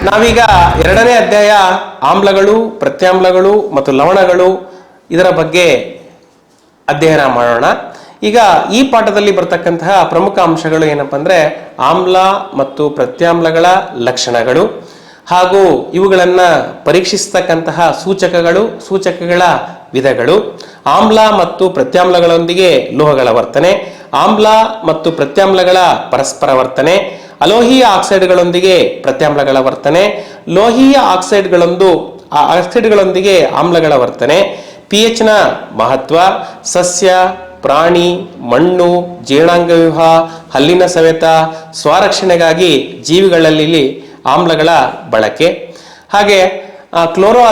ನಾವೀಗ ಎರಡನೇ ಅಧ್ಯಾಯ ಆಮ್ಲಗಳು, ಪ್ರತ್ಯಾಮ್ಲಗಳು ಮತ್ತು ಲವಣಗಳು ಇದರ ಬಗ್ಗೆ ಅಧ್ಯಯನ ಮಾಡೋಣ. ಈಗ ಈ ಪಾಠದಲ್ಲಿ ಬರ್ತಕ್ಕಂತಹ ಪ್ರಮುಖ ಅಂಶಗಳು ಏನಪ್ಪ ಅಂದ್ರೆ ಆಮ್ಲ ಮತ್ತು ಪ್ರತ್ಯಾಮ್ಲಗಳ ಲಕ್ಷಣಗಳು ಹಾಗೂ ಇವುಗಳನ್ನ ಪರೀಕ್ಷಿಸತಕ್ಕಂತಹ ಸೂಚಕಗಳ ವಿಧಗಳು, ಆಮ್ಲ ಮತ್ತು ಪ್ರತ್ಯಾಮ್ಲಗಳೊಂದಿಗೆ ಲೋಹಗಳ ವರ್ತನೆ, ಆಮ್ಲ ಮತ್ತು ಪ್ರತ್ಯಾಮ್ಲಗಳ ಪರಸ್ಪರ ವರ್ತನೆ, ಅಲೋಹೀಯ ಆಕ್ಸೈಡ್ಗಳೊಂದಿಗೆ ಪ್ರತ್ಯಾಮ್ಲಗಳ ವರ್ತನೆ, ಲೋಹೀಯ ಆಕ್ಸೈಡ್ಗಳೊಂದಿಗೆ ಆಮ್ಲಗಳ ವರ್ತನೆ, pH ನ ಮಹತ್ವ, ಸಸ್ಯ, ಪ್ರಾಣಿ, ಮಣ್ಣು, ಜೀರ್ಣಾಂಗ ವ್ಯೂಹ, ಹಲ್ಲಿನ ಸವೆತ, ಸ್ವರಕ್ಷಣೆಗಾಗಿ ಜೀವಿಗಳಲ್ಲಿ ಆಮ್ಲಗಳ ಬಳಕೆ, ಹಾಗೆ ಕ್ಲೋರೋ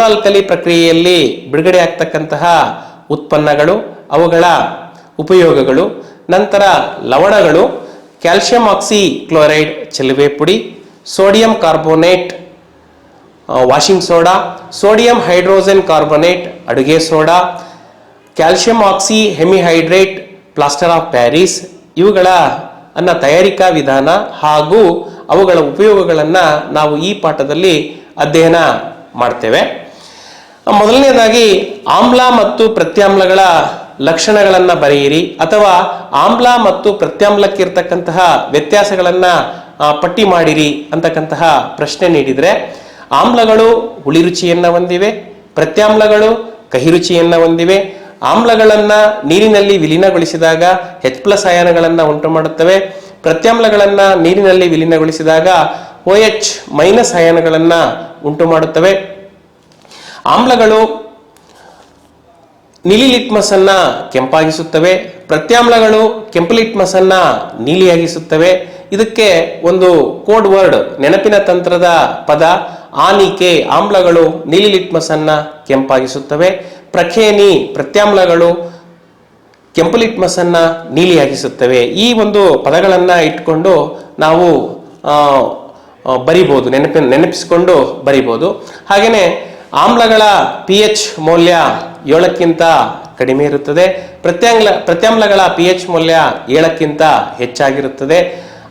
ಆಲ್ಕಲಿ ಪ್ರಕ್ರಿಯೆಯಲ್ಲಿ ಬಿಡುಗಡೆ ಆಗ್ತಕ್ಕಂತಹ ಉತ್ಪನ್ನಗಳು, ಅವುಗಳ ಉಪಯೋಗಗಳು, ನಂತರ ಲವಣಗಳು, ಕ್ಯಾಲ್ಸಿಯಂ ಆಕ್ಸಿ ಕ್ಲೋರೈಡ್ ಚೆಲುವೆ ಪುಡಿ, sodium carbonate washing soda, sodium hydrogen carbonate ಅಡುಗೆ soda, calcium oxy hemihydrate plaster of Paris, ಇವುಗಳ ತಯಾರಿಕಾ ವಿಧಾನ ಹಾಗೂ ಅವುಗಳ ಉಪಯೋಗಗಳನ್ನು ನಾವು ಈ ಪಾಠದಲ್ಲಿ ಅಧ್ಯಯನ ಮಾಡ್ತೇವೆ. ಮೊದಲನೇದಾಗಿ ಆಮ್ಲ ಮತ್ತು ಪ್ರತ್ಯಾಮ್ಲಗಳ ಲಕ್ಷಣಗಳನ್ನು ಬರೆಯಿರಿ ಅಥವಾ ಆಮ್ಲ ಮತ್ತು ಪ್ರತ್ಯಾಮ್ಲಕ್ಕಿರ್ತಕ್ಕಂತಹ ವ್ಯತ್ಯಾಸಗಳನ್ನ ಪಟ್ಟಿ ಮಾಡಿರಿ ಅಂತಕ್ಕಂತಹ ಪ್ರಶ್ನೆ ನೀಡಿದರೆ, ಆಮ್ಲಗಳು ಹುಳಿ ರುಚಿಯನ್ನ ಹೊಂದಿವೆ, ಪ್ರತ್ಯಾಮ್ಲಗಳು ಕಹಿ ರುಚಿಯನ್ನ ಹೊಂದಿವೆ. ಆಮ್ಲಗಳನ್ನ ನೀರಿನಲ್ಲಿ ವಿಲೀನಗೊಳಿಸಿದಾಗ H+ ಅಯಾನುಗಳನ್ನು ಉಂಟು ಮಾಡುತ್ತವೆ, ಪ್ರತ್ಯಾಮ್ಲಗಳನ್ನ ನೀರಿನಲ್ಲಿ ವಿಲೀನಗೊಳಿಸಿದಾಗ OH- ಅಯಾನುಗಳನ್ನು ಉಂಟು ಮಾಡುತ್ತವೆ. ಆಮ್ಲಗಳು ನೀಲಿ ಲಿಟ್ಮಸ್ ಅನ್ನ ಕೆಂಪಾಗಿಸುತ್ತವೆ, ಪ್ರತ್ಯಾಮ್ಲಗಳು ಕೆಂಪು ಲಿಟ್ಮಸ್ ಅನ್ನ ನೀಲಿಯಾಗಿಸುತ್ತವೆ. ಇದಕ್ಕೆ ಒಂದು ಕೋಡ್ ವರ್ಡ್, ನೆನಪಿನ ತಂತ್ರದ ಪದ ಆನಿಕೆ. ಆಮ್ಲಗಳು ನೀಲಿ ಲಿಟ್ಮಸ್ ಅನ್ನ ಕೆಂಪಾಗಿಸುತ್ತವೆ, ಪ್ರಖೇನಿ ಪ್ರತ್ಯಾಮ್ಲಗಳು ಕೆಂಪು ಲಿಟ್ಮಸ್ ಅನ್ನ ನೀಲಿಯಾಗಿಸುತ್ತವೆ. ಈ ಒಂದು ಪದಗಳನ್ನ ಇಟ್ಕೊಂಡು ನಾವು ಬರಿಬಹುದು, ನೆನಪಿಸಿಕೊಂಡು ಬರಿಬಹುದು. ಹಾಗೇನೆ ಆಮ್ಲಗಳ pH ಮೌಲ್ಯ 7ಕ್ಕಿಂತ ಕಡಿಮೆ ಇರುತ್ತದೆ, ಪ್ರತ್ಯಾಮ್ಲಗಳ pH ಮೌಲ್ಯ 7ಕ್ಕಿಂತ ಹೆಚ್ಚಾಗಿರುತ್ತದೆ.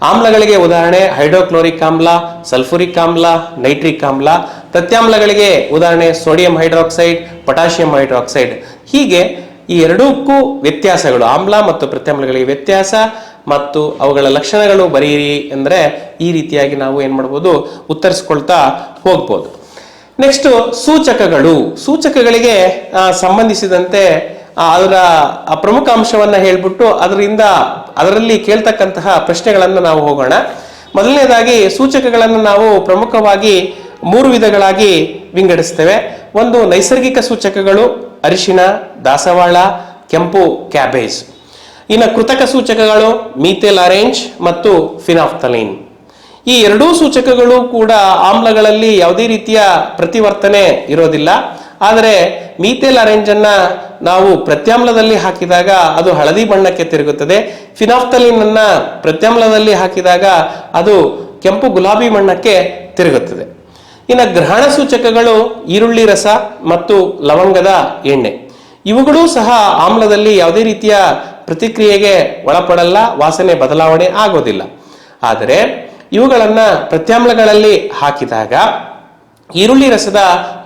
ಆಮ್ಲಗಳಿಗೆ ಉದಾಹರಣೆ ಹೈಡ್ರೋಕ್ಲೋರಿಕ್ ಆಮ್ಲ, ಸಲ್ಫುರಿಕ್ ಆಮ್ಲ, ನೈಟ್ರಿಕ್ ಆಮ್ಲ. ಪ್ರತ್ಯಾಮ್ಲಗಳಿಗೆ ಉದಾಹರಣೆ ಸೋಡಿಯಂ ಹೈಡ್ರಾಕ್ಸೈಡ್, ಪೊಟ್ಯಾಷಿಯಂ ಹೈಡ್ರಾಕ್ಸೈಡ್. ಹೀಗೆ ಈ ಎರಡಕ್ಕೂ ವ್ಯತ್ಯಾಸಗಳು, ಆಮ್ಲ ಮತ್ತು ಪ್ರತ್ಯಾಮ್ಲಗಳಿಗೆ ವ್ಯತ್ಯಾಸ ಮತ್ತು ಅವುಗಳ ಲಕ್ಷಣಗಳು ಬರೆಯಿರಿ ಅಂದರೆ ಈ ರೀತಿಯಾಗಿ ನಾವು ಏನ್ ಮಾಡ್ಬೋದು, ಉತ್ತರಿಸ್ಕೊಳ್ತಾ ಹೋಗ್ಬೋದು. ನೆಕ್ಸ್ಟ್ ಸೂಚಕಗಳಿಗೆ ಸಂಬಂಧಿಸಿದಂತೆ ಅದರ ಪ್ರಮುಖ ಅಂಶವನ್ನ ಹೇಳ್ಬಿಟ್ಟು ಅದರಲ್ಲಿ ಕೇಳ್ತಕ್ಕಂತಹ ಪ್ರಶ್ನೆಗಳನ್ನು ನಾವು ಹೋಗೋಣ. ಮೊದಲನೇದಾಗಿ ಸೂಚಕಗಳನ್ನು ನಾವು ಪ್ರಮುಖವಾಗಿ 3 ವಿಧಗಳಾಗಿ ವಿಂಗಡಿಸ್ತೇವೆ. ಒಂದು ನೈಸರ್ಗಿಕ ಸೂಚಕಗಳು, ಅರಿಶಿಣ, ದಾಸವಾಳ, ಕೆಂಪು ಕ್ಯಾಬೇಜ್. ಇನ್ನು ಕೃತಕ ಸೂಚಕಗಳು ಮೀಥೇಲ್ ಆರೆಂಜ್ ಮತ್ತು ಫಿನಾಫ್ಥಲೀನ್. ಈ ಎರಡೂ ಸೂಚಕಗಳು ಕೂಡ ಆಮ್ಲಗಳಲ್ಲಿ ಯಾವುದೇ ರೀತಿಯ ಪ್ರತಿವರ್ತನೆ ಇರೋದಿಲ್ಲ. ಆದರೆ ಮೀಥೇಲ್ ಆರೆಂಜ್ ಅನ್ನ ನಾವು ಪ್ರತ್ಯಾಮ್ಲದಲ್ಲಿ ಹಾಕಿದಾಗ ಅದು ಹಳದಿ ಬಣ್ಣಕ್ಕೆ ತಿರುಗುತ್ತದೆ, ಫಿನಾಫ್ಥಲೀನ್ ಅನ್ನ ಪ್ರತ್ಯಾಮ್ಲದಲ್ಲಿ ಹಾಕಿದಾಗ ಅದು ಕೆಂಪು ಗುಲಾಬಿ ಬಣ್ಣಕ್ಕೆ ತಿರುಗುತ್ತದೆ. ಇನ್ನು ಗ್ರಹಣ ಸೂಚಕಗಳು ಈರುಳ್ಳಿ ರಸ ಮತ್ತು ಲವಂಗದ ಎಣ್ಣೆ. ಇವುಗಳೂ ಸಹ ಆಮ್ಲದಲ್ಲಿ ಯಾವುದೇ ರೀತಿಯ ಪ್ರತಿಕ್ರಿಯೆಗೆ ಒಳಪಡಲ್ಲ, ವಾಸನೆ ಬದಲಾವಣೆ ಆಗೋದಿಲ್ಲ. ಆದರೆ ಇವುಗಳನ್ನ ಪ್ರತ್ಯಾಮ್ಲಗಳಲ್ಲಿ ಹಾಕಿದಾಗ ಈರುಳ್ಳಿ ರಸದ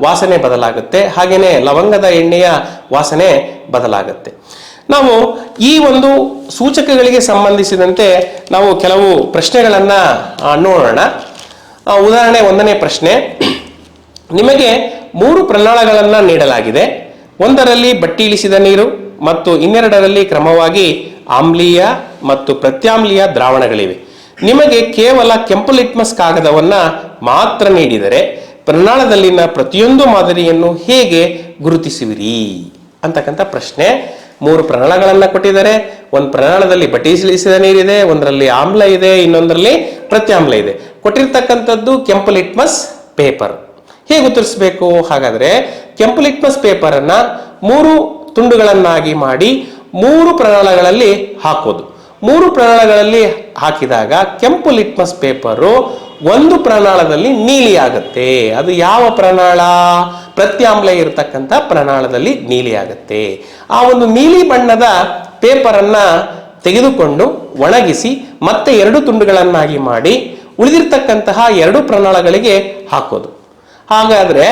ವಾಸನೆ ಬದಲಾಗುತ್ತೆ, ಹಾಗೇನೆ ಲವಂಗದ ಎಣ್ಣೆಯ ವಾಸನೆ ಬದಲಾಗುತ್ತೆ. ನಾವು ಈ ಒಂದು ಸೂಚಕಗಳಿಗೆ ಸಂಬಂಧಿಸಿದಂತೆ ನಾವು ಕೆಲವು ಪ್ರಶ್ನೆಗಳನ್ನ ನೋಡೋಣ. ಉದಾಹರಣೆ 1ನೇ ಪ್ರಶ್ನೆ, ನಿಮಗೆ 3 ಪ್ರಮಾಣಗಳನ್ನ ನೀಡಲಾಗಿದೆ. ಒಂದರಲ್ಲಿ ಬಟ್ಟಿ ಇಳಿಸಿದ ನೀರು ಮತ್ತು ಇನ್ನೆರಡರಲ್ಲಿ ಕ್ರಮವಾಗಿ ಆಮ್ಲೀಯ ಮತ್ತು ಪ್ರತ್ಯಾಮ್ಲೀಯ ದ್ರಾವಣಗಳಿವೆ. ನಿಮಗೆ ಕೇವಲ ಕೆಂಪು ಲಿಟ್ಮಸ್ ಕಾಗದವನ್ನ ಮಾತ್ರ ನೀಡಿದರೆ ಪ್ರಮಾಣದಲ್ಲಿನ ಪ್ರತಿಯೊಂದು ಮಾದರಿಯನ್ನು ಹೇಗೆ ಗುರುತಿಸುವಿರಿ ಅಂತಕ್ಕಂಥ ಪ್ರಶ್ನೆ. 3 ಪ್ರಮಾಣಗಳನ್ನ ಕೊಟ್ಟಿದ್ದಾರೆ. ಒಂದು ಪ್ರಮಾಣದಲ್ಲಿ ಬಟ್ಟಿ ಇಳಿಸಿದ ನೀರಿದೆ, ಒಂದರಲ್ಲಿ ಆಮ್ಲ ಇದೆ, ಇನ್ನೊಂದರಲ್ಲಿ ಪ್ರತ್ಯಾಮ್ಲ ಇದೆ. ಕೊಟ್ಟಿರ್ತಕ್ಕಂಥದ್ದು ಕೆಂಪು ಲಿಟ್ಮಸ್ ಪೇಪರ್. ಹೇಗೆ ಉತ್ತರಿಸಬೇಕು? ಹಾಗಾದ್ರೆ ಕೆಂಪು ಲಿಟ್ಮಸ್ ಪೇಪರ್ ಅನ್ನ 3 ತುಂಡುಗಳನ್ನಾಗಿ ಮಾಡಿ 3 ಪ್ರಮಾಣಗಳಲ್ಲಿ ಹಾಕೋದು. 3 ಪ್ರಮಾಣಗಳಲ್ಲಿ ಹಾಕಿದಾಗ ಕೆಂಪು ಲಿಟ್ಮಸ್ ಪೇಪರು ಒಂದು ಪ್ರಮಾಣದಲ್ಲಿ ನೀಲಿ ಆಗುತ್ತೆ. ಅದು ಯಾವ ಪ್ರಮಾಣ? ಪ್ರತ್ಯಾಮ್ಲ ಇರತಕ್ಕಂಥ ಪ್ರಮಾಣದಲ್ಲಿ ನೀಲಿ ಆಗುತ್ತೆ. ಆ ಒಂದು ನೀಲಿ ಬಣ್ಣದ ಪೇಪರ್ ಅನ್ನ ತೆಗೆದುಕೊಂಡು ಒಣಗಿಸಿ ಮತ್ತೆ 2 ತುಂಡುಗಳನ್ನಾಗಿ ಮಾಡಿ ಉಳಿದಿರ್ತಕ್ಕಂತಹ 2 ಪ್ರನಾಳಗಳಿಗೆ ಹಾಕೋದು. ಹಾಗಾದ್ರೆ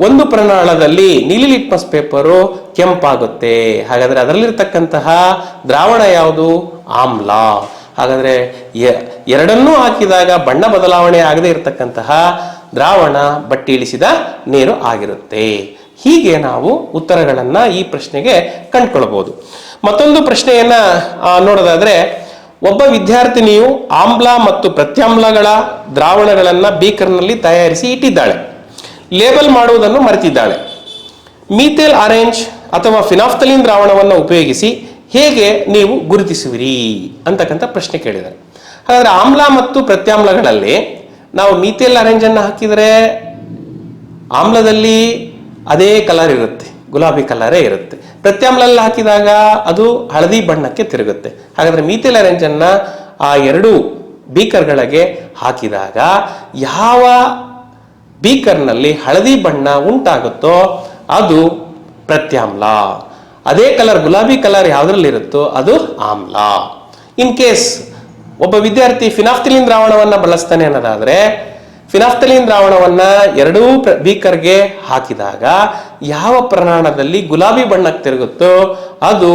ಒಂದು ಪ್ರನಾಳದಲ್ಲಿ ನೀಲಿ ಲಿಟ್ಮಸ್ ಪೇಪರು ಕೆಂಪಾಗುತ್ತೆ. ಹಾಗಾದ್ರೆ ಅದರಲ್ಲಿರ್ತಕ್ಕಂತಹ ದ್ರಾವಣ ಯಾವುದು? ಆಮ್ಲ. ಹಾಗಾದ್ರೆ ಎರಡನ್ನೂ ಹಾಕಿದಾಗ ಬಣ್ಣ ಬದಲಾವಣೆ ಆಗದೆ ಇರತಕ್ಕಂತಹ ದ್ರಾವಣ ಬಟ್ಟಿ ಇಳಿಸಿದ ನೀರು ಆಗಿರುತ್ತೆ. ಹೀಗೆ ನಾವು ಉತ್ತರಗಳನ್ನ ಈ ಪ್ರಶ್ನೆಗೆ ಕಂಡುಕೊಳ್ಬಹುದು. ಮತ್ತೊಂದು ಪ್ರಶ್ನೆಯನ್ನ ನೋಡೋದಾದ್ರೆ, ಒಬ್ಬ ವಿದ್ಯಾರ್ಥಿನಿಯು ಆಮ್ಲ ಮತ್ತು ಪ್ರತ್ಯಾಮ್ಲಗಳ ದ್ರಾವಣಗಳನ್ನ ಬೀಕರ್ನಲ್ಲಿ ತಯಾರಿಸಿ ಇಟ್ಟಿದ್ದಾಳೆ. ಲೇಬಲ್ ಮಾಡುವುದನ್ನು ಮರೆತಿದ್ದಾಳೆ. ಮೀಥೇಲ್ ಆರೆಂಜ್ ಅಥವಾ ಫಿನಾಫ್ಥಲಿನ್ ದ್ರಾವಣವನ್ನು ಉಪಯೋಗಿಸಿ ಹೇಗೆ ನೀವು ಗುರುತಿಸುವಿರಿ ಅಂತಕ್ಕಂಥ ಪ್ರಶ್ನೆ ಕೇಳಿದ್ದಾರೆ. ಹಾಗಾದ್ರೆ ಆಮ್ಲ ಮತ್ತು ಪ್ರತ್ಯಾಮ್ಲಗಳಲ್ಲಿ ನಾವು ಮೀಥೇಲ್ ಆರೆಂಜ್ ಅನ್ನು ಹಾಕಿದರೆ ಆಮ್ಲದಲ್ಲಿ ಅದೇ ಕಲರ್ ಇರುತ್ತೆ, ಗುಲಾಬಿ ಕಲರೇ ಇರುತ್ತೆ. ಪ್ರತ್ಯಾಮ್ಲಲ್ಲಿ ಹಾಕಿದಾಗ ಅದು ಹಳದಿ ಬಣ್ಣಕ್ಕೆ ತಿರುಗುತ್ತೆ. ಹಾಗಾದ್ರೆ ಮೀಥೇಲ್ ಆರೆಂಜ್ ಅನ್ನ ಆ 2 ಬೀಕರ್ಗಳಿಗೆ ಹಾಕಿದಾಗ ಯಾವ ಬೀಕರ್ನಲ್ಲಿ ಹಳದಿ ಬಣ್ಣ ಉಂಟಾಗುತ್ತೋ ಅದು ಪ್ರತ್ಯಾಮ್ಲ. ಅದೇ ಕಲರ್ ಗುಲಾಬಿ ಕಲರ್ ಯಾವ್ದ್ರಲ್ಲಿ ಇರುತ್ತೋ ಅದು ಆಮ್ಲ. ಇನ್ ಕೇಸ್ ಒಬ್ಬ ವಿದ್ಯಾರ್ಥಿ ಫಿನಾಫ್ಥಲಿನ್ ದ್ರಾವಣವನ್ನ ಬಳಸ್ತಾನೆ ಅನ್ನೋದಾದ್ರೆ, ಫಿನಾಫ್ಥಲಿನ್ ದ್ರಾವಣವನ್ನ 2 ಬೀಕರ್ಗೆ ಹಾಕಿದಾಗ ಯಾವ ಪ್ರಮಾಣದಲ್ಲಿ ಗುಲಾಬಿ ಬಣ್ಣಕ್ಕೆ ತಿರುಗುತ್ತೋ ಅದು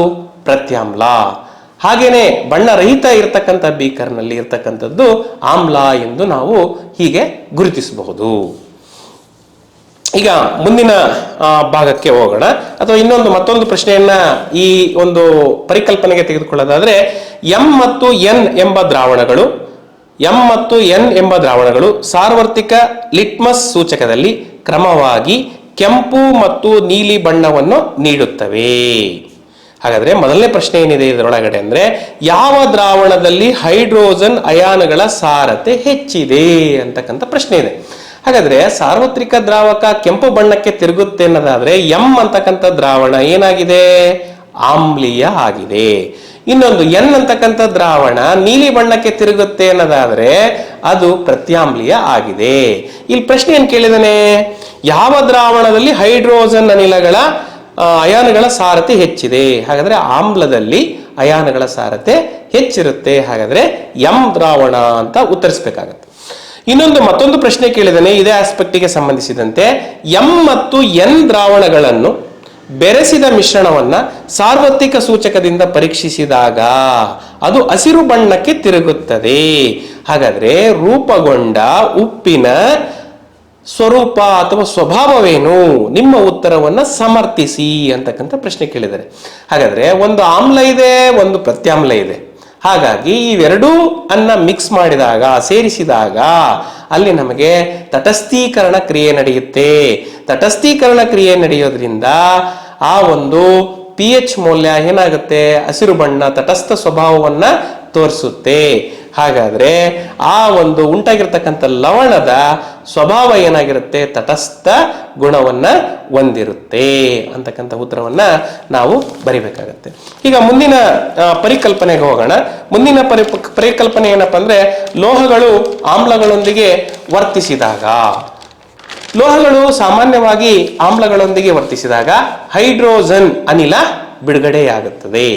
ಪ್ರತ್ಯಾಮ್ಲ. ಹಾಗೇನೆ ಬಣ್ಣ ರಹಿತ ಇರತಕ್ಕಂಥ ಬೀಕರ್ನಲ್ಲಿ ಇರ್ತಕ್ಕಂಥದ್ದು ಆಮ್ಲ ಎಂದು ನಾವು ಹೀಗೆ ಗುರುತಿಸಬಹುದು. ಈಗ ಮುಂದಿನ ಭಾಗಕ್ಕೆ ಹೋಗೋಣ. ಅಥವಾ ಮತ್ತೊಂದು ಪ್ರಶ್ನೆಯನ್ನ ಈ ಒಂದು ಪರಿಕಲ್ಪನೆಗೆ ತೆಗೆದುಕೊಳ್ಳೋದಾದ್ರೆ, ಎಂ ಮತ್ತು ಎನ್ ಎಂಬ ದ್ರಾವಣಗಳು ಸಾರ್ವತ್ರಿಕ ಲಿಟ್ಮಸ್ ಸೂಚಕದಲ್ಲಿ ಕ್ರಮವಾಗಿ ಕೆಂಪು ಮತ್ತು ನೀಲಿ ಬಣ್ಣವನ್ನು ನೀಡುತ್ತವೆ. ಹಾಗಾದ್ರೆ ಮೊದಲನೇ ಪ್ರಶ್ನೆ ಏನಿದೆ ಇದರೊಳಗಡೆ ಅಂದ್ರೆ, ಯಾವ ದ್ರಾವಣದಲ್ಲಿ ಹೈಡ್ರೋಜನ್ ಅಯಾನುಗಳ ಸಾರತೆ ಹೆಚ್ಚಿದೆ ಅಂತಕ್ಕಂಥ ಪ್ರಶ್ನೆ ಇದೆ. ಹಾಗಾದ್ರೆ ಸಾರ್ವತ್ರಿಕ ದ್ರಾವಕ ಕೆಂಪು ಬಣ್ಣಕ್ಕೆ ತಿರುಗುತ್ತೆ ಅನ್ನೋದಾದ್ರೆ ಎಂ ಅಂತಕ್ಕಂಥ ದ್ರಾವಣ ಏನಾಗಿದೆ? ಆಮ್ಲೀಯ ಆಗಿದೆ. ಇನ್ನೊಂದು ಎನ್ ಅಂತಕ್ಕಂಥ ದ್ರಾವಣ ನೀಲಿ ಬಣ್ಣಕ್ಕೆ ತಿರುಗುತ್ತೆ ಅನ್ನೋದಾದ್ರೆ ಅದು ಪ್ರತ್ಯಾಮ್ಲೀಯ ಆಗಿದೆ. ಇಲ್ಲಿ ಪ್ರಶ್ನೆ ಏನ್ ಕೇಳಿದಾನೆ? ಯಾವ ದ್ರಾವಣದಲ್ಲಿ ಹೈಡ್ರೋಜನ್ ಅನಿಲಗಳ ಅಯಾನುಗಳ ಸಾರತೆ ಹೆಚ್ಚಿದೆ? ಹಾಗಾದ್ರೆ ಆಮ್ಲದಲ್ಲಿ ಅಯಾನುಗಳ ಸಾರತೆ ಹೆಚ್ಚಿರುತ್ತೆ. ಹಾಗಾದ್ರೆ ಎಂ ದ್ರಾವಣ ಅಂತ ಉತ್ತರಿಸಬೇಕಾಗತ್ತೆ. ಮತ್ತೊಂದು ಪ್ರಶ್ನೆ ಕೇಳಿದಾನೆ ಇದೇ ಆಸ್ಪೆಕ್ಟಿಗೆ ಸಂಬಂಧಿಸಿದಂತೆ, ಎಂ ಮತ್ತು ಎನ್ ದ್ರಾವಣಗಳನ್ನು ಬೆರೆಸಿದ ಮಿಶ್ರಣವನ್ನ ಸಾರ್ವತ್ರಿಕ ಸೂಚಕದಿಂದ ಪರೀಕ್ಷಿಸಿದಾಗ ಅದು ಹಸಿರು ಬಣ್ಣಕ್ಕೆ ತಿರುಗುತ್ತದೆ. ಹಾಗಾದ್ರೆ ರೂಪುಗೊಂಡ ಉಪ್ಪಿನ ಸ್ವರೂಪ ಅಥವಾ ಸ್ವಭಾವವೇನು? ನಿಮ್ಮ ಉತ್ತರವನ್ನ ಸಮರ್ಥಿಸಿ ಅಂತಕ್ಕಂಥ ಪ್ರಶ್ನೆ ಕೇಳಿದ್ದಾರೆ. ಹಾಗಾದ್ರೆ ಒಂದು ಆಮ್ಲ ಇದೆ, ಒಂದು ಪ್ರತ್ಯಾಮ್ಲ ಇದೆ. ಹಾಗಾಗಿ ಇವೆರಡೂ ಅನ್ನ ಮಿಕ್ಸ್ ಮಾಡಿದಾಗ, ಸೇರಿಸಿದಾಗ ಅಲ್ಲಿ ನಮಗೆ ತಟಸ್ಥೀಕರಣ ಕ್ರಿಯೆ ನಡೆಯುತ್ತೆ. ತಟಸ್ಥೀಕರಣ ಕ್ರಿಯೆ ನಡೆಯೋದ್ರಿಂದ ಆ ಒಂದು pH ಮೌಲ್ಯ ಏನಾಗುತ್ತೆ? ಹಸಿರು ಬಣ್ಣ ತಟಸ್ಥ ಸ್ವಭಾವವನ್ನ ತೋರಿಸುತ್ತೆ. ಹಾಗಾದ್ರೆ ಆ ಒಂದು ಉಂಟಾಗಿರ್ತಕ್ಕಂಥ ಲವಣದ ಸ್ವಭಾವ ಏನಾಗಿರುತ್ತೆ? ತಟಸ್ಥ ಗುಣವನ್ನ ಹೊಂದಿರುತ್ತೆ ಅಂತಕ್ಕಂಥ ಉತ್ತರವನ್ನ ನಾವು ಬರಿಬೇಕಾಗತ್ತೆ. ಈಗ ಮುಂದಿನ ಪರಿಕಲ್ಪನೆಗೆ ಹೋಗೋಣ. ಮುಂದಿನ ಪರಿಕಲ್ಪನೆ ಏನಪ್ಪಾ ಅಂದ್ರೆ, ಲೋಹಗಳು ಆಮ್ಲಗಳೊಂದಿಗೆ ವರ್ತಿಸಿದಾಗ, ಲೋಹಗಳು ಸಾಮಾನ್ಯವಾಗಿ ಆಮ್ಲಗಳೊಂದಿಗೆ ವರ್ತಿಸಿದಾಗ ಹೈಡ್ರೋಜನ್ ಅನಿಲ ಬಿಡುಗಡೆಯಾಗುತ್ತದೆ.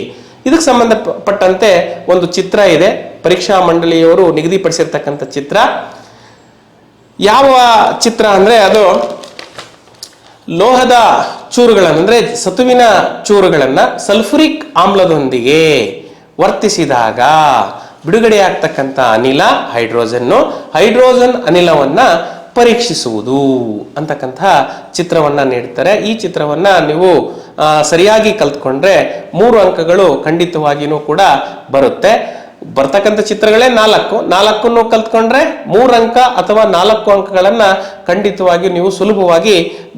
ಇದಕ್ಕೆ ಸಂಬಂಧಪಟ್ಟಂತೆ ಒಂದು ಚಿತ್ರ ಇದೆ, ಪರೀಕ್ಷಾ ಮಂಡಳಿಯವರು ನಿಗದಿಪಡಿಸಿರ್ತಕ್ಕಂಥ ಚಿತ್ರ. ಯಾವ ಚಿತ್ರ ಅಂದ್ರೆ, ಅದು ಲೋಹದ ಚೂರುಗಳನ್ನು ಅಂದ್ರೆ ಸತುವಿನ ಚೂರುಗಳನ್ನ ಸಲ್ಫುರಿಕ್ ಆಮ್ಲದೊಂದಿಗೆ ವರ್ತಿಸಿದಾಗ ಬಿಡುಗಡೆಯಾಗ್ತಕ್ಕಂಥ ಅನಿಲ ಹೈಡ್ರೋಜನ್ ಅನಿಲವನ್ನ ಪರೀಕ್ಷಿಸುವುದು ಅಂತಕ್ಕಂಥ ಚಿತ್ರವನ್ನ ನೀಡ್ತಾರೆ. ಈ ಚಿತ್ರವನ್ನ ನೀವು ಸರಿಯಾಗಿ ಕಲ್ತ್ಕೊಂಡ್ರೆ 3 ಅಂಕಗಳು ಖಂಡಿತವಾಗಿಯೂ ಕೂಡ ಬರುತ್ತೆ. ಬರ್ತಕ್ಕಂಥ ಚಿತ್ರಗಳೇ 4 ಕಲ್ತ್ಕೊಂಡ್ರೆ 3 ಅಂಕ ಅಥವಾ 4 ಅಂಕಗಳನ್ನ ಖಂಡಿತವಾಗಿ ನೀವು ಸುಲಭವಾಗಿ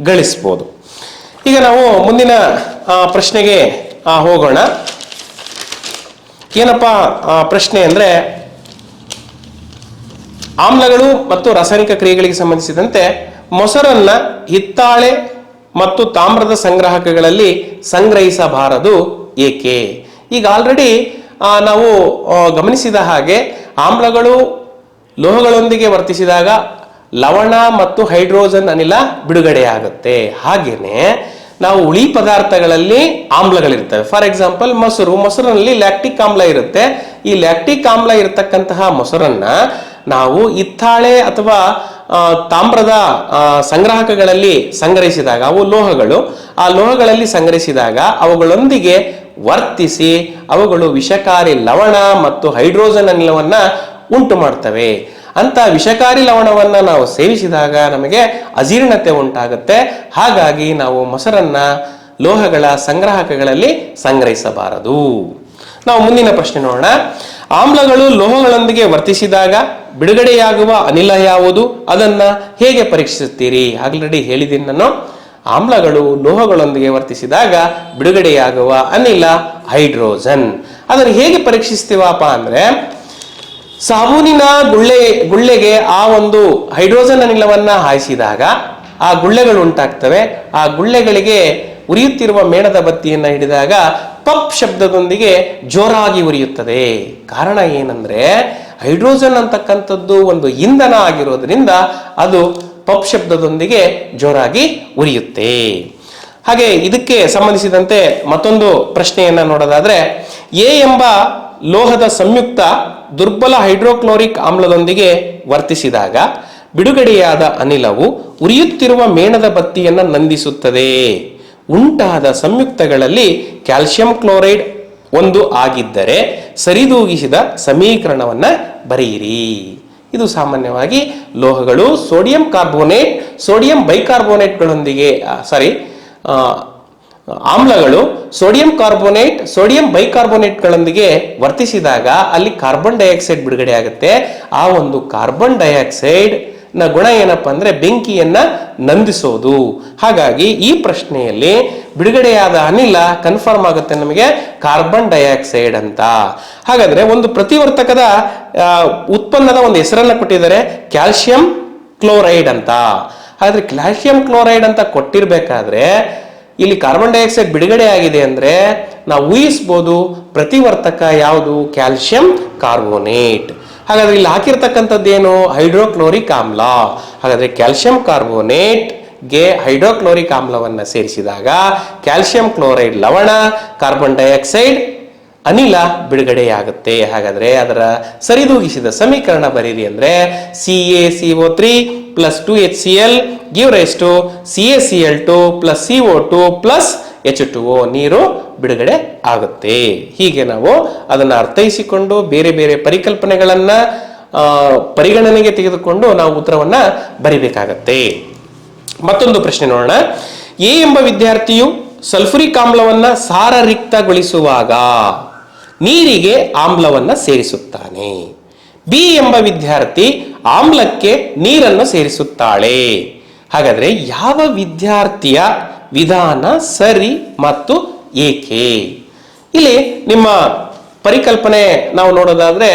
ಗಳಿಸಬಹುದು. ಈಗ ನಾವು ಮುಂದಿನ ಪ್ರಶ್ನೆಗೆ ಹೋಗೋಣ. ಏನಪ್ಪಾ ಪ್ರಶ್ನೆ ಅಂದ್ರೆ, ಆಮ್ಲಗಳು ಮತ್ತು ರಾಸಾಯನಿಕ ಕ್ರಿಯೆಗಳಿಗೆ ಸಂಬಂಧಿಸಿದಂತೆ ಮೊಸರನ್ನ ಹಿತ್ತಾಳೆ ಮತ್ತು ತಾಮ್ರದ ಸಂಗ್ರಾಹಕಗಳಲ್ಲಿ ಸಂಗ್ರಹಿಸಬಾರದು ಏಕೆ? ಈಗ ಆಲ್ರೆಡಿ ನಾವು ಗಮನಿಸಿದ ಹಾಗೆ ಆಮ್ಲಗಳು ಲೋಹಗಳೊಂದಿಗೆ ವರ್ತಿಸಿದಾಗ ಲವಣ ಮತ್ತು ಹೈಡ್ರೋಜನ್ ಅನಿಲ ಬಿಡುಗಡೆಯಾಗುತ್ತೆ. ಹಾಗೇನೆ ನಾವು ಹುಳಿ ಪದಾರ್ಥಗಳಲ್ಲಿ ಆಮ್ಲಗಳಿರ್ತವೆ. ಫಾರ್ ಎಕ್ಸಾಂಪಲ್ ಮೊಸರಿನಲ್ಲಿ ಲ್ಯಾಕ್ಟಿಕ್ ಆಮ್ಲ ಇರುತ್ತೆ. ಈ ಲ್ಯಾಕ್ಟಿಕ್ ಆಮ್ಲ ಇರತಕ್ಕಂತಹ ಮೊಸರನ್ನ ನಾವು ಹಿತ್ತಾಳೆ ಅಥವಾ ತಾಮ್ರದ ಸಂಗ್ರಾಹಕಗಳಲ್ಲಿ ಸಂಗ್ರಹಿಸಿದಾಗ, ಅವು ಲೋಹಗಳು, ಆ ಲೋಹಗಳಲ್ಲಿ ಸಂಗ್ರಹಿಸಿದಾಗ ಅವುಗಳೊಂದಿಗೆ ವರ್ತಿಸಿ ಅವುಗಳು ವಿಷಕಾರಿ ಲವಣ ಮತ್ತು ಹೈಡ್ರೋಜನ್ ಅನಿಲವನ್ನ ಉಂಟು ಮಾಡ್ತವೆ. ಅಂತ ವಿಷಕಾರಿ ಲವಣವನ್ನ ನಾವು ಸೇವಿಸಿದಾಗ ನಮಗೆ ಅಜೀರ್ಣತೆ ಉಂಟಾಗುತ್ತೆ. ಹಾಗಾಗಿ ನಾವು ಮೊಸರನ್ನ ಲೋಹಗಳ ಸಂಗ್ರಾಹಕಗಳಲ್ಲಿ ಸಂಗ್ರಹಿಸಬಾರದು. ನಾವು ಮುಂದಿನ ಪ್ರಶ್ನೆ ನೋಡೋಣ. ಆಮ್ಲಗಳು ಲೋಹಗಳೊಂದಿಗೆ ವರ್ತಿಸಿದಾಗ ಬಿಡುಗಡೆಯಾಗುವ ಅನಿಲ ಯಾವುದು? ಅದನ್ನ ಹೇಗೆ ಪರೀಕ್ಷಿಸುತ್ತೀರಿ? ಆಲ್ರೆಡಿ ಹೇಳಿದ್ದೀನಿ ನಾನು. ಆಮ್ಲಗಳು ಲೋಹಗಳೊಂದಿಗೆ ವರ್ತಿಸಿದಾಗ ಬಿಡುಗಡೆಯಾಗುವ ಅನಿಲ ಹೈಡ್ರೋಜನ್. ಅದನ್ನು ಹೇಗೆ ಪರೀಕ್ಷಿಸ್ತೀವಪ್ಪ ಅಂದ್ರೆ, ಸಾಬೂನಿನ ಗುಳ್ಳೆಗೆ ಆ ಒಂದು ಹೈಡ್ರೋಜನ್ ಅನಿಲವನ್ನ ಹಾಯಿಸಿದಾಗ ಆ ಗುಳ್ಳೆಗಳು ಉಂಟಾಗ್ತವೆ. ಆ ಗುಳ್ಳೆಗಳಿಗೆ ಉರಿಯುತ್ತಿರುವ ಮೇಣದ ಬತ್ತಿಯನ್ನ ಹಿಡಿದಾಗ ಪಪ್ ಶಬ್ದದೊಂದಿಗೆ ಜೋರಾಗಿ ಉರಿಯುತ್ತದೆ. ಕಾರಣ ಏನಂದ್ರೆ, ಹೈಡ್ರೋಜನ್ ಅಂತಕ್ಕಂಥದ್ದು ಒಂದು ಇಂಧನ ಆಗಿರೋದ್ರಿಂದ ಅದು ಪಪ್ ಶಬ್ದದೊಂದಿಗೆ ಜೋರಾಗಿ ಉರಿಯುತ್ತೆ. ಹಾಗೆ ಇದಕ್ಕೆ ಸಂಬಂಧಿಸಿದಂತೆ ಮತ್ತೊಂದು ಪ್ರಶ್ನೆಯನ್ನ ನೋಡೋದಾದ್ರೆ, ಎ ಎಂಬ ಲೋಹದ ಸಂಯುಕ್ತ ದುರ್ಬಲ ಹೈಡ್ರೋಕ್ಲೋರಿಕ್ ಆಮ್ಲದೊಂದಿಗೆ ವರ್ತಿಸಿದಾಗ ಬಿಡುಗಡೆಯಾದ ಅನಿಲವು ಉರಿಯುತ್ತಿರುವ ಮೇಣದ ಬತ್ತಿಯನ್ನ ನಂದಿಸುತ್ತದೆ. ಉಂಟಾದ ಸಂಯುಕ್ತಗಳಲ್ಲಿ ಕ್ಯಾಲ್ಸಿಯಂ ಕ್ಲೋರೈಡ್ ಒಂದು ಆಗಿದ್ದರೆ ಸರಿದೂಗಿಸಿದ ಸಮೀಕರಣವನ್ನ ಬರೆಯಿರಿ. ಇದು ಸಾಮಾನ್ಯವಾಗಿ ಲೋಹಗಳು ಸೋಡಿಯಂ ಕಾರ್ಬೋನೇಟ್, ಸೋಡಿಯಂ ಬೈಕಾರ್ಬೋನೇಟ್ಗಳೊಂದಿಗೆ ಆಮ್ಲಗಳು ಸೋಡಿಯಂ ಕಾರ್ಬೋನೇಟ್, ಸೋಡಿಯಂ ಬೈಕಾರ್ಬೋನೇಟ್ಗಳೊಂದಿಗೆ ವರ್ತಿಸಿದಾಗ ಅಲ್ಲಿ ಕಾರ್ಬನ್ ಡೈಆಕ್ಸೈಡ್ ಬಿಡುಗಡೆ ಆಗುತ್ತೆ. ಆ ಒಂದು ಕಾರ್ಬನ್ ಡೈಆಕ್ಸೈಡ್ ನ ಗುಣ ಏನಪ್ಪಾ ಅಂದ್ರೆ ಬೆಂಕಿಯನ್ನ ನಂದಿಸೋದು. ಹಾಗಾಗಿ ಈ ಪ್ರಶ್ನೆಯಲ್ಲಿ ಬಿಡುಗಡೆಯಾದ ಅನಿಲ ಕನ್ಫರ್ಮ್ ಆಗುತ್ತೆ ನಮಗೆ ಕಾರ್ಬನ್ ಡೈಆಕ್ಸೈಡ್ ಅಂತ. ಹಾಗಾದ್ರೆ ಒಂದು ಪ್ರತಿವರ್ತಕದ ಉತ್ಪನ್ನದ ಒಂದು ಹೆಸರನ್ನ ಕೊಟ್ಟಿದ್ದಾರೆ, ಕ್ಯಾಲ್ಸಿಯಂ ಕ್ಲೋರೈಡ್ ಅಂತ. ಹಾಗಾದ್ರೆ ಕ್ಯಾಲ್ಸಿಯಂ ಕ್ಲೋರೈಡ್ ಅಂತ ಕೊಟ್ಟಿರ್ಬೇಕಾದ್ರೆ ಇಲ್ಲಿ ಕಾರ್ಬನ್ ಡೈಆಕ್ಸೈಡ್ ಬಿಡುಗಡೆ ಆಗಿದೆ ಅಂದ್ರೆ ನಾವು ಊಹಿಸಬಹುದು ಪ್ರತಿವರ್ತಕ ಯಾವುದು? Calcium carbonate. ಹಾಗಾದ್ರೆ ಇಲ್ಲಿ ಹಾಕಿರ್ತಕ್ಕಂಥದ್ದೇನು? ಹೈಡ್ರೋಕ್ಲೋರಿಕ್ ಆಮ್ಲ. ಹಾಗಾದ್ರೆ ಕ್ಯಾಲ್ಸಿಯಂ ಕಾರ್ಬೋನೇಟ್ ಗೆ ಹೈಡ್ರೋಕ್ಲೋರಿಕ್ ಆಮ್ಲವನ್ನ ಸೇರಿಸಿದಾಗ ಕ್ಯಾಲ್ಸಿಯಂ ಕ್ಲೋರೈಡ್ ಲವಣ, ಕಾರ್ಬನ್ ಡೈಆಕ್ಸೈಡ್ ಅನಿಲ ಬಿಡುಗಡೆಯಾಗುತ್ತೆ. ಹಾಗಾದ್ರೆ ಅದರ ಸರಿದೂಗಿಸಿದ ಸಮೀಕರಣ ಬರೀರಿ ಅಂದ್ರೆ CaCO3 + 2HCl give rise to CaCl2 + CO2 + H2O, ನೀರು ಬಿಡುಗಡೆ ಆಗುತ್ತೆ. ಹೀಗೆ ನಾವು ಅದನ್ನ ಅರ್ಥೈಸಿಕೊಂಡು ಬೇರೆ ಬೇರೆ ಪರಿಕಲ್ಪನೆಗಳನ್ನ ಪರಿಗಣನೆಗೆ ತೆಗೆದುಕೊಂಡು ನಾವು ಉತ್ತರವನ್ನ ಬರಿಬೇಕಾಗತ್ತೆ. ಮತ್ತೊಂದು ಪ್ರಶ್ನೆ ನೋಡೋಣ. ಎ ಎಂಬ ವಿದ್ಯಾರ್ಥಿಯು ಸಲ್ಫುರಿಕ್ ಆಮ್ಲವನ್ನ ಸಾರರಿಕ್ತಗೊಳಿಸುವಾಗ ನೀರಿಗೆ ಆಮ್ಲವನ್ನ ಸೇರಿಸುತ್ತಾನೆ. ಬಿ ಎಂಬ ವಿದ್ಯಾರ್ಥಿ ಆಮ್ಲಕ್ಕೆ ನೀರನ್ನು ಸೇರಿಸುತ್ತಾಳೆ. ಹಾಗಾದ್ರೆ ಯಾವ ವಿದ್ಯಾರ್ಥಿಯ ವಿಧಾನ ಸರಿ ಮತ್ತು ಏಕೆ? ಇಲ್ಲಿ ನಿಮ್ಮ ಪರಿಕಲ್ಪನೆ ನಾವು ನೋಡೋದಾದ್ರೆ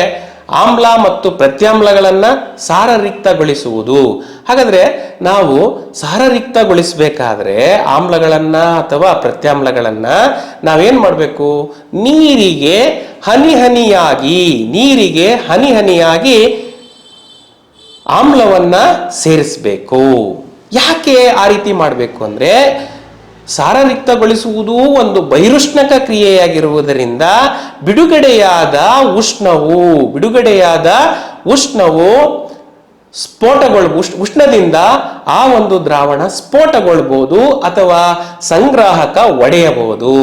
ಆಮ್ಲ ಮತ್ತು ಪ್ರತ್ಯಾಮ್ಲಗಳನ್ನ ಸಾರರಿಕ್ತಗೊಳಿಸುವುದು. ಹಾಗಾದ್ರೆ ನಾವು ಸಾರರಿಕ್ತಗೊಳಿಸಬೇಕಾದ್ರೆ ಆಮ್ಲಗಳನ್ನ ಅಥವಾ ಪ್ರತ್ಯಾಮ್ಲಗಳನ್ನ ನಾವೇನ್ ಮಾಡಬೇಕು? ನೀರಿಗೆ ಹನಿ ಹನಿಯಾಗಿ ಆಮ್ಲವನ್ನ ಸೇರಿಸಬೇಕು. ಯಾಕೆ ಆ ರೀತಿ ಮಾಡಬೇಕು ಅಂದ್ರೆ, ಸಾರರಿಕ್ತಗೊಳಿಸುವುದು ಒಂದು ಬಹಿರುಷ್ಣಕ ಕ್ರಿಯೆಯಾಗಿರುವುದರಿಂದ ಬಿಡುಗಡೆಯಾದ ಉಷ್ಣವು ಉಷ್ಣದಿಂದ ಆ ಒಂದು ದ್ರಾವಣ ಸ್ಫೋಟಗೊಳ್ಬಹುದು ಅಥವಾ ಸಂಗ್ರಾಹಕ ಒಡೆಯಬಹುದು.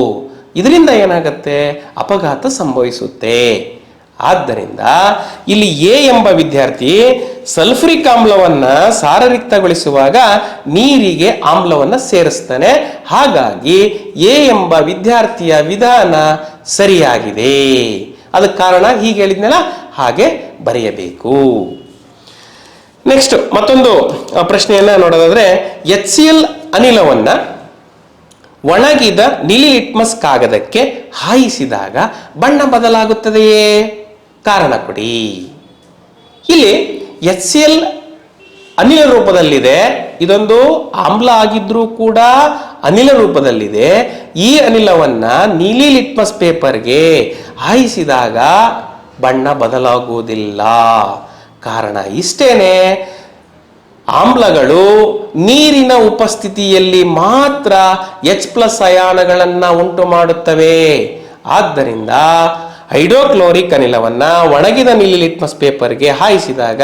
ಇದರಿಂದ ಏನಾಗುತ್ತೆ? ಅಪಘಾತ ಸಂಭವಿಸುತ್ತೆ. ಆದ್ದರಿಂದ ಇಲ್ಲಿ ಎ ಎಂಬ ವಿದ್ಯಾರ್ಥಿ ಸಲ್ಫ್ಯೂರಿಕ್ ಆಮ್ಲವನ್ನ ಸಾರರಿಕ್ತಗೊಳಿಸುವಾಗ ನೀರಿಗೆ ಆಮ್ಲವನ್ನ ಸೇರಿಸ್ತಾನೆ. ಹಾಗಾಗಿ ಎ ಎಂಬ ವಿದ್ಯಾರ್ಥಿಯ ವಿಧಾನ ಸರಿಯಾಗಿದೆ. ಅದಕ್ಕೆ ಕಾರಣ ಹೀಗೆ ಹೇಳಿದ್ನಲ್ಲ, ಹಾಗೆ ಬರೆಯಬೇಕು. ನೆಕ್ಸ್ಟ್ ಮತ್ತೊಂದು ಪ್ರಶ್ನೆಯನ್ನ ನೋಡೋದಾದ್ರೆ, HCl ಅನಿಲವನ್ನ ಒಣಗಿದ ನೀಲಿ ಲಿಟ್ಮಸ್ ಕಾಗದಕ್ಕೆ ಹಾಯಿಸಿದಾಗ ಬಣ್ಣ ಬದಲಾಗುತ್ತದೆಯೇ? ಕಾರಣ ಕೊಡಿ. ಇಲ್ಲಿ HCl ಅನಿಲ ರೂಪದಲ್ಲಿದೆ. ಇದೊಂದು ಆಮ್ಲ ಆಗಿದ್ರೂ ಕೂಡ ಅನಿಲ ರೂಪದಲ್ಲಿದೆ. ಈ ಅನಿಲವನ್ನ ನೀಲಿ ಲಿಟ್ಮಸ್ ಪೇಪರ್ಗೆ ಹಾಯಿಸಿದಾಗ ಬಣ್ಣ ಬದಲಾಗುವುದಿಲ್ಲ. ಕಾರಣ ಇಷ್ಟೇನೆ, ಆಮ್ಲಗಳು ನೀರಿನ ಉಪಸ್ಥಿತಿಯಲ್ಲಿ ಮಾತ್ರ H+ ಅಯಾನಗಳನ್ನ ಉಂಟು ಮಾಡುತ್ತವೆ. ಆದ್ದರಿಂದ ಹೈಡ್ರೋಕ್ಲೋರಿಕ್ ಅನಿಲವನ್ನ ಒಣಗಿದ ನೀಲಿ ಲಿಟ್ಮಸ್ ಪೇಪರ್ಗೆ ಹಾಯಿಸಿದಾಗ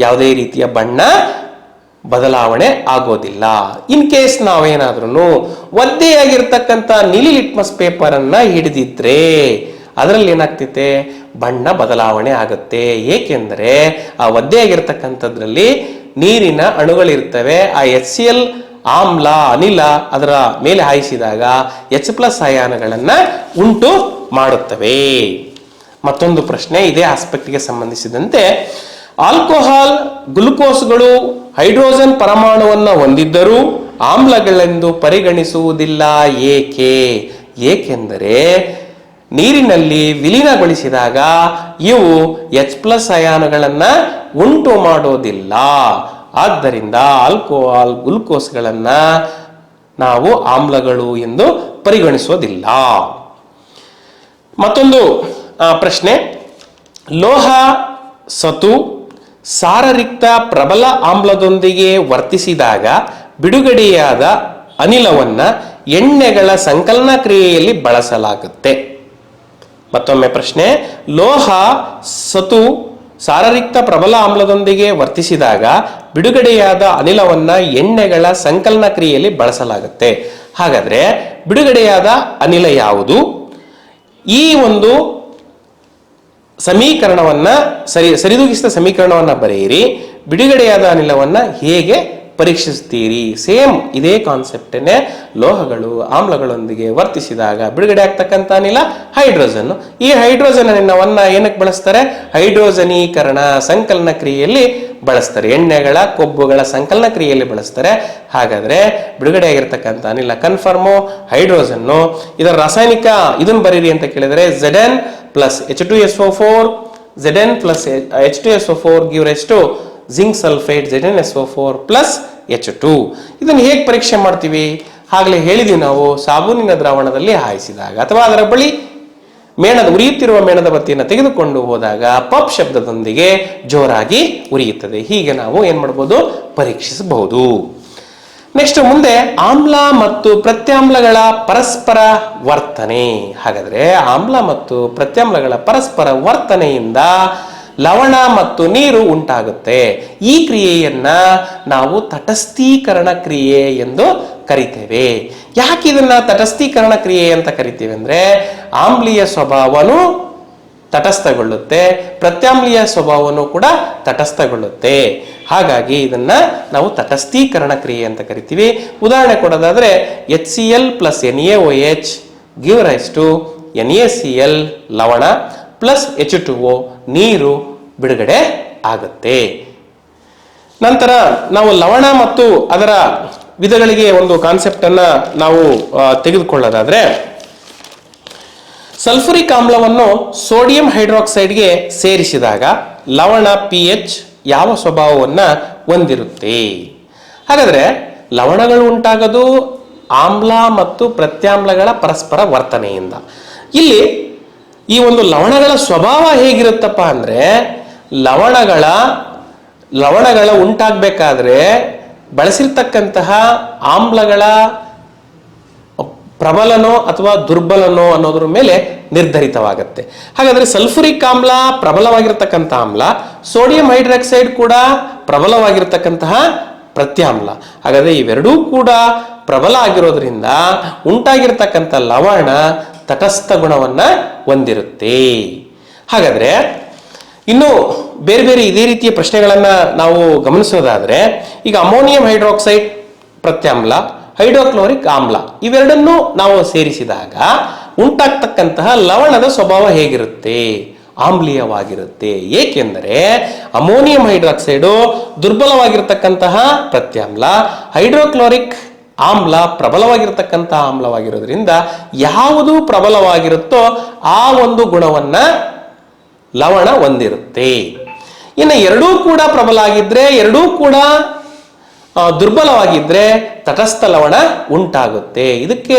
ಯಾವುದೇ ರೀತಿಯ ಬಣ್ಣ ಬದಲಾವಣೆ ಆಗೋದಿಲ್ಲ. ಇನ್ ಕೇಸ್ ನಾವೇನಾದ್ರೂ ಒದ್ದೆಯಾಗಿರ್ತಕ್ಕಂಥ ನೀಲಿ ಲಿಟ್ಮಸ್ ಪೇಪರ್ ಅನ್ನ ಹಿಡಿದಿದ್ರೆ ಅದರಲ್ಲಿ ಏನಾಗ್ತೈತೆ, ಬಣ್ಣ ಬದಲಾವಣೆ ಆಗುತ್ತೆ. ಏಕೆಂದರೆ ಆ ಒದ್ದೆಯಾಗಿರ್ತಕ್ಕಂಥದ್ರಲ್ಲಿ ನೀರಿನ ಅಣುಗಳಿರ್ತವೆ. ಆ HCl ಆಮ್ಲ ಅನಿಲ ಅದರ ಮೇಲೆ ಹಾಯಿಸಿದಾಗ H+ ಅಯಾನುಗಳನ್ನ ಉಂಟು ಮಾಡುತ್ತವೆ. ಮತ್ತೊಂದು ಪ್ರಶ್ನೆ ಇದೇ ಆಸ್ಪೆಕ್ಟ್ಗೆ ಸಂಬಂಧಿಸಿದಂತೆ, ಆಲ್ಕೋಹಾಲ್ ಗ್ಲುಕೋಸ್ಗಳು ಹೈಡ್ರೋಜನ್ ಪರಮಾಣುವನ್ನು ಹೊಂದಿದ್ದರೂ ಆಮ್ಲಗಳೆಂದು ಪರಿಗಣಿಸುವುದಿಲ್ಲ. ಏಕೆ? ಏಕೆಂದರೆ ನೀರಿನಲ್ಲಿ ವಿಲೀನಗೊಳಿಸಿದಾಗ ಇವು H+ ಅಯಾನುಗಳನ್ನ ಉಂಟು ಮಾಡೋದಿಲ್ಲ. ಆದ್ದರಿಂದ ಆಲ್ಕೋಹಾಲ್ ಗ್ಲುಕೋಸ್ಗಳನ್ನ ನಾವು ಆಮ್ಲಗಳು ಎಂದು ಪರಿಗಣಿಸೋದಿಲ್ಲ. ಮತ್ತೊಂದು ಪ್ರಶ್ನೆ, ಲೋಹ ಸತು ಸಾರರಿಕ್ತ ಪ್ರಬಲ ಆಮ್ಲದೊಂದಿಗೆ ವರ್ತಿಸಿದಾಗ ಬಿಡುಗಡೆಯಾದ ಅನಿಲವನ್ನ ಎಣ್ಣೆಗಳ ಸಂಕಲನ ಕ್ರಿಯೆಯಲ್ಲಿ ಬಳಸಲಾಗುತ್ತೆ. ಮತ್ತೊಮ್ಮೆ ಪ್ರಶ್ನೆ, ಲೋಹ ಸತು ಸಾರರಿಕ್ತ ಪ್ರಬಲ ಆಮ್ಲದೊಂದಿಗೆ ವರ್ತಿಸಿದಾಗ ಬಿಡುಗಡೆಯಾದ ಅನಿಲವನ್ನ ಎಣ್ಣೆಗಳ ಸಂಕಲನ ಕ್ರಿಯೆಯಲ್ಲಿ ಬಳಸಲಾಗುತ್ತೆ. ಹಾಗಾದ್ರೆ ಬಿಡುಗಡೆಯಾದ ಅನಿಲ ಯಾವುದು? ಈ ಒಂದು ಸಮೀಕರಣವನ್ನ ಸರಿದೂಗಿಸಿದ ಸಮೀಕರಣವನ್ನ ಬರೆಯಿರಿ. ಬಿಡುಗಡೆಯಾದ ಅನಿಲವನ್ನ ಹೇಗೆ ಪರೀಕ್ಷಿಸುತ್ತೀರಿ? ಸೇಮ್ ಇದೇ ಕಾನ್ಸೆಪ್ಟನ್ನೇ, ಲೋಹಗಳು ಆಮ್ಲಗಳೊಂದಿಗೆ ವರ್ತಿಸಿದಾಗ ಬಿಡುಗಡೆ ಆಗ್ತಕ್ಕಂಥ ಅನಿಲ ಹೈಡ್ರೋಜನ್. ಈ ಹೈಡ್ರೋಜನ್ ಅನಿಲವನ್ನ ಏನಕ್ಕೆ ಬಳಸ್ತಾರೆ? ಹೈಡ್ರೋಜನೀಕರಣ ಸಂಕಲನ ಕ್ರಿಯೆಯಲ್ಲಿ ಬಳಸ್ತಾರೆ, ಎಣ್ಣೆಗಳ ಕೊಬ್ಬುಗಳ ಸಂಕಲನ ಕ್ರಿಯೆಯಲ್ಲಿ ಬಳಸ್ತಾರೆ. ಹಾಗಾದ್ರೆ ಬಿಡುಗಡೆ ಆಗಿರ್ತಕ್ಕಂಥ ಅನಿಲ ಕನ್ಫರ್ಮು ಹೈಡ್ರೋಜನ್ನು. ಇದರ ರಾಸಾಯನಿಕ ಇದನ್ನು ಬರೀರಿ ಅಂತ ಕೇಳಿದರೆ Zn plus H2SO4, Zn plus H2SO4 give rise to zinc sulphate ZnSO4 plus H2. ಇದನ್ನು ಹೇಗೆ ಪರೀಕ್ಷೆ ಮಾಡ್ತೀವಿ? ಆಗಲೇ ಹೇಳಿದ್ವಿ ನಾವು, ಸಾಬೂನಿನ ದ್ರಾವಣದಲ್ಲಿ ಹಾಯಿಸಿದಾಗ ಅಥವಾ ಅದರ ಬಳಿ ಉರಿಯುತ್ತಿರುವ ಮೇಣದ ಬತ್ತಿಯನ್ನು ತೆಗೆದುಕೊಂಡು ಹೋದಾಗ ಪಪ್ ಶಬ್ದದೊಂದಿಗೆ ಜೋರಾಗಿ ಉರಿಯುತ್ತದೆ. ಹೀಗೆ ನಾವು ಏನ್ ಮಾಡಬಹುದು? ಪರೀಕ್ಷಿಸಬಹುದು. ನೆಕ್ಸ್ಟ್ ಮುಂದೆ ಆಮ್ಲ ಮತ್ತು ಪ್ರತ್ಯಾಮ್ಲಗಳ ಪರಸ್ಪರ ವರ್ತನೆ. ಹಾಗಾದ್ರೆ ಆಮ್ಲ ಮತ್ತು ಪ್ರತ್ಯಾಮ್ಲಗಳ ಪರಸ್ಪರ ವರ್ತನೆಯಿಂದ ಲವಣ ಮತ್ತು ನೀರು ಉಂಟಾಗುತ್ತೆ. ಈ ಕ್ರಿಯೆಯನ್ನ ನಾವು ತಟಸ್ಥೀಕರಣ ಕ್ರಿಯೆ ಎಂದು ಕರಿತೇವೆ. ಯಾಕೆ ಇದನ್ನ ತಟಸ್ಥೀಕರಣ ಕ್ರಿಯೆ ಅಂತ ಕರಿತೇವೆ ಅಂದ್ರೆ, ಆಮ್ಲೀಯ ಸ್ವಭಾವನು ತಟಸ್ಥಗೊಳ್ಳುತ್ತೆ, ಪ್ರತ್ಯಾಮ್ಲೀಯ ಸ್ವಭಾವನು ಕೂಡ ತಟಸ್ಥಗೊಳ್ಳುತ್ತೆ. ಹಾಗಾಗಿ ಇದನ್ನ ನಾವು ತಟಸ್ಥೀಕರಣ ಕ್ರಿಯೆ ಅಂತ ಕರಿತೀವಿ. ಉದಾಹರಣೆ ಕೊಡೋದಾದ್ರೆ HCl plus NaOH give rise to NaCl ಲವಣ ಪ್ಲಸ್ H2O ನೀರು ಬಿಡುಗಡೆ ಆಗುತ್ತೆ. ನಂತರ ನಾವು ಲವಣ ಮತ್ತು ಅದರ ವಿಧಗಳಿಗೆ ಒಂದು ಕಾನ್ಸೆಪ್ಟ್ ಅನ್ನ ನಾವು ತೆಗೆದುಕೊಳ್ಳೋದಾದ್ರೆ, ಸಲ್ಫರಿಕ್ ಆಮ್ಲವನ್ನು ಸೋಡಿಯಂ ಹೈಡ್ರಾಕ್ಸೈಡ್ಗೆ ಸೇರಿಸಿದಾಗ ಲವಣ pH ಯಾವ ಸ್ವಭಾವವನ್ನ ಹೊಂದಿರುತ್ತೆ? ಹಾಗಾದ್ರೆ ಲವಣಗಳು ಉಂಟಾಗೋದು ಆಮ್ಲ ಮತ್ತು ಪ್ರತ್ಯಾಮ್ಲಗಳ ಪರಸ್ಪರ ವರ್ತನೆಯಿಂದ. ಇಲ್ಲಿ ಈ ಒಂದು ಲವಣಗಳ ಸ್ವಭಾವ ಹೇಗಿರುತ್ತಪ್ಪ ಅಂದ್ರೆ, ಲವಣಗಳ ಉಂಟಾಗಬೇಕಾದ್ರೆ ಬಳಸಿರ್ತಕ್ಕಂತಹ ಆಮ್ಲಗಳ ಪ್ರಬಲನೋ ಅಥವಾ ದುರ್ಬಲನೋ ಅನ್ನೋದ್ರ ಮೇಲೆ ನಿರ್ಧರಿತವಾಗುತ್ತೆ. ಹಾಗಾದ್ರೆ ಸಲ್ಫುರಿಕ್ ಆಮ್ಲ ಪ್ರಬಲವಾಗಿರ್ತಕ್ಕಂಥ ಆಮ್ಲ, ಸೋಡಿಯಂ ಹೈಡ್ರಾಕ್ಸೈಡ್ ಕೂಡ ಪ್ರಬಲವಾಗಿರ್ತಕ್ಕಂತಹ ಪ್ರತ್ಯಾಮ್ಲ. ಹಾಗಾದ್ರೆ ಇವೆರಡೂ ಕೂಡ ಪ್ರಬಲ ಆಗಿರೋದ್ರಿಂದ ಉಂಟಾಗಿರ್ತಕ್ಕಂಥ ಲವಣ ತಟಸ್ಥ ಗುಣವನ್ನ ಹೊಂದಿರುತ್ತೆ. ಹಾಗಾದ್ರೆ ಇನ್ನು ಬೇರೆ ಬೇರೆ ಇದೇ ರೀತಿಯ ಪ್ರಶ್ನೆಗಳನ್ನ ನಾವು ಗಮನಿಸೋದಾದ್ರೆ, ಈಗ ಅಮೋನಿಯಂ ಹೈಡ್ರಾಕ್ಸೈಡ್ ಪ್ರತ್ಯಾಮ್ಲ, ಹೈಡ್ರೋಕ್ಲೋರಿಕ್ ಆಮ್ಲ ಇವೆರಡನ್ನು ನಾವು ಸೇರಿಸಿದಾಗ ಉಂಟಾಗ್ತಕ್ಕಂತಹ ಲವಣದ ಸ್ವಭಾವ ಹೇಗಿರುತ್ತೆ? ಆಮ್ಲೀಯವಾಗಿರುತ್ತೆ. ಏಕೆಂದರೆ ಅಮೋನಿಯಂ ಹೈಡ್ರಾಕ್ಸೈಡು ದುರ್ಬಲವಾಗಿರ್ತಕ್ಕಂತಹ ಪ್ರತ್ಯಾಮ್ಲ, ಹೈಡ್ರೋಕ್ಲೋರಿಕ್ ಆಮ್ಲ ಪ್ರಬಲವಾಗಿರ್ತಕ್ಕಂಥ ಆಮ್ಲವಾಗಿರೋದ್ರಿಂದ ಯಾವುದು ಪ್ರಬಲವಾಗಿರುತ್ತೋ ಆ ಒಂದು ಗುಣವನ್ನ ಲವಣ ಹೊಂದಿರುತ್ತೆ. ಇನ್ನು ಎರಡೂ ಕೂಡ ಪ್ರಬಲ ಆಗಿದ್ರೆ, ಎರಡೂ ಕೂಡ ದುರ್ಬಲವಾಗಿದ್ರೆ ತಟಸ್ಥ ಲವಣ ಉಂಟಾಗುತ್ತೆ. ಇದಕ್ಕೆ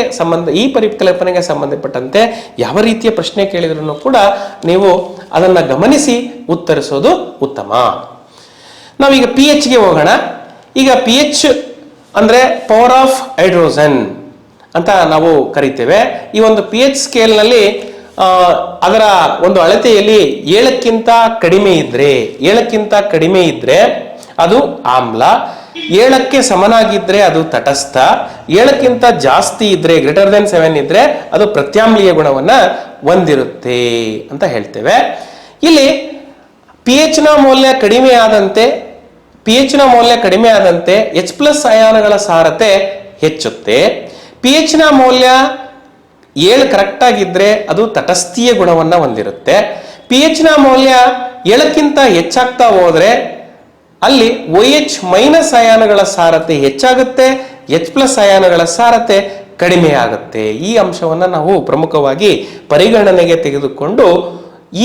ಈ ಪರಿಕಲ್ಪನೆಗೆ ಸಂಬಂಧಪಟ್ಟಂತೆ ಯಾವ ರೀತಿಯ ಪ್ರಶ್ನೆ ಕೇಳಿದ್ರು ಕೂಡ ನೀವು ಅದನ್ನ ಗಮನಿಸಿ ಉತ್ತರಿಸೋದು ಉತ್ತಮ. ನಾವೀಗ pHಗೆ ಹೋಗೋಣ. ಈಗ pH ಅಂದ್ರೆ ಪವರ್ ಆಫ್ ಹೈಡ್ರೋಜನ್ ಅಂತ ನಾವು ಕರಿತೇವೆ. ಈ ಒಂದು pH ಸ್ಕೇಲ್ನಲ್ಲಿ ಅದರ ಒಂದು ಅಳತೆಯಲ್ಲಿ 7ಕ್ಕಿಂತ ಕಡಿಮೆ ಇದ್ರೆ ಅದು ಆಮ್ಲ, 7ಕ್ಕೆ ಸಮನಾಗಿದ್ರೆ ಅದು ತಟಸ್ಥ, 7ಕ್ಕಿಂತ ಜಾಸ್ತಿ ಇದ್ರೆ ಗ್ರೇಟರ್ ದೆನ್ 7 ಇದ್ರೆ ಅದು ಪ್ರತ್ಯಾಮ್ಲೀಯ ಗುಣವನ್ನ ಹೊಂದಿರುತ್ತೆ ಅಂತ ಹೇಳ್ತೇವೆ. ಇಲ್ಲಿ pH ನ ಮೌಲ್ಯ ಕಡಿಮೆ ಆದಂತೆ H+ ಅಯಾನುಗಳ ಸಾರತೆ ಹೆಚ್ಚುತ್ತೆ. pH ನ ಮೌಲ್ಯ 7 ಕರೆಕ್ಟ್ ಆಗಿದ್ರೆ ಅದು ತಟಸ್ಥೀಯ ಗುಣವನ್ನ ಹೊಂದಿರುತ್ತೆ. pH ನ ಮೌಲ್ಯ 7ಕ್ಕಿಂತ ಹೆಚ್ಚಾಗ್ತಾ ಹೋದ್ರೆ ಅಲ್ಲಿ OH- ಅಯಾನುಗಳ ಸಾರತೆ ಹೆಚ್ಚಾಗುತ್ತೆ, H+ ಅಯಾನುಗಳ ಸಾರತೆ ಕಡಿಮೆ ಆಗುತ್ತೆ. ಈ ಅಂಶವನ್ನ ನಾವು ಪ್ರಮುಖವಾಗಿ ಪರಿಗಣನೆಗೆ ತೆಗೆದುಕೊಂಡು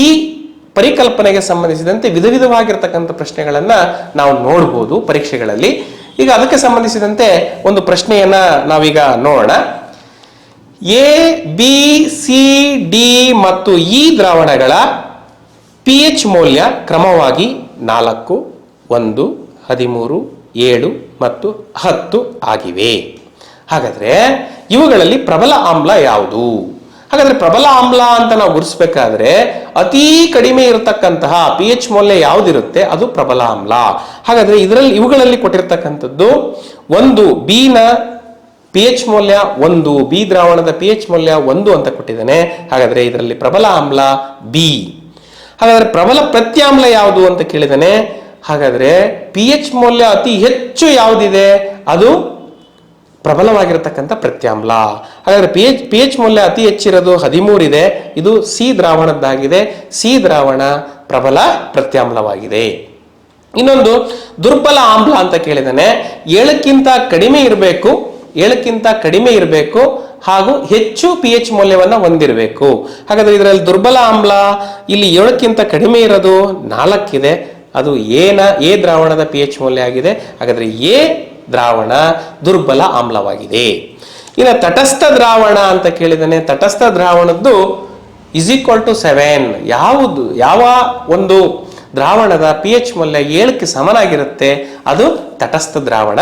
ಈ ಪರಿಕಲ್ಪನೆಗೆ ಸಂಬಂಧಿಸಿದಂತೆ ವಿಧವಾಗಿರ್ತಕ್ಕಂಥ ಪ್ರಶ್ನೆಗಳನ್ನ ನಾವು ನೋಡಬಹುದು ಪರೀಕ್ಷೆಗಳಲ್ಲಿ. ಈಗ ಅದಕ್ಕೆ ಸಂಬಂಧಿಸಿದಂತೆ ಒಂದು ಪ್ರಶ್ನೆಯನ್ನ ನಾವೀಗ ನೋಡೋಣ. A, B, C, D ಮತ್ತು E ದ್ರಾವಣಗಳ pH ಮೌಲ್ಯ ಕ್ರಮವಾಗಿ 4, 1, 13, 7 ಮತ್ತು 10 ಆಗಿವೆ. ಹಾಗಾದ್ರೆ ಇವುಗಳಲ್ಲಿ ಪ್ರಬಲ ಆಮ್ಲ ಯಾವುದು? ಹಾಗಾದ್ರೆ ಪ್ರಬಲ ಆಮ್ಲ ಅಂತ ನಾವು ಗುರುತಿಸಬೇಕಾದ್ರೆ ಅತಿ ಕಡಿಮೆ ಇರತಕ್ಕಂತಹ pH ಮೌಲ್ಯ ಯಾವುದಿರುತ್ತೆ ಅದು ಪ್ರಬಲ ಆಮ್ಲ. ಹಾಗಾದ್ರೆ ಇವುಗಳಲ್ಲಿ ಕೊಟ್ಟಿರ್ತಕ್ಕಂಥದ್ದು 1 B ನ pH ಮೌಲ್ಯ 1, B ದ್ರಾವಣದ pH ಮೌಲ್ಯ 1 ಅಂತ ಕೊಟ್ಟಿದ್ದಾನೆ. ಹಾಗಾದ್ರೆ ಇದರಲ್ಲಿ ಪ್ರಬಲ ಆಮ್ಲ B. ಹಾಗಾದ್ರೆ ಪ್ರಬಲ ಪ್ರತ್ಯಾಮ್ಲ ಯಾವುದು ಅಂತ ಕೇಳಿದಾನೆ. ಹಾಗಾದ್ರೆ pH ಮೌಲ್ಯ ಅತಿ ಹೆಚ್ಚು ಯಾವುದಿದೆ ಅದು ಪ್ರಬಲವಾಗಿರತಕ್ಕಂಥ ಪ್ರತ್ಯಾಮ್ಲ. ಹಾಗಾದ್ರೆ pH ಮೌಲ್ಯ ಅತಿ ಹೆಚ್ಚಿರೋದು 13 ಇದೆ. ಇದು C ದ್ರಾವಣದ್ದಾಗಿದೆ. C ದ್ರಾವಣ ಪ್ರಬಲ ಪ್ರತ್ಯಾಮ್ಲವಾಗಿದೆ. ಇನ್ನೊಂದು ದುರ್ಬಲ ಆಮ್ಲ ಅಂತ ಕೇಳಿದಾನೆ. 7ಕ್ಕಿಂತ ಕಡಿಮೆ ಇರಬೇಕು ಹಾಗೂ ಹೆಚ್ಚು pH ಮೌಲ್ಯವನ್ನ ಹೊಂದಿರಬೇಕು. ಹಾಗಾದ್ರೆ ಇದರಲ್ಲಿ ದುರ್ಬಲ ಆಮ್ಲ ಇಲ್ಲಿ 7ಕ್ಕಿಂತ ಕಡಿಮೆ ಇರೋದು 4 ಇದೆ. ಅದು ಎ ದ್ರಾವಣದ pH ಮೌಲ್ಯ ಆಗಿದೆ. ಹಾಗಾದ್ರೆ ಎ ದ್ರಾವಣ ದುರ್ಬಲ ಆಮ್ಲವಾಗಿದೆ. ಇನ್ನು ತಟಸ್ಥ ದ್ರಾವಣ ಅಂತ ಕೇಳಿದಾನೆ. ತಟಸ್ಥ ದ್ರಾವಣದ್ದು =7. ಯಾವ ಒಂದು ದ್ರಾವಣದ pH ಮೌಲ್ಯ 7ಕ್ಕೆ ಸಮನಾಗಿರುತ್ತೆ ಅದು ತಟಸ್ಥ ದ್ರಾವಣ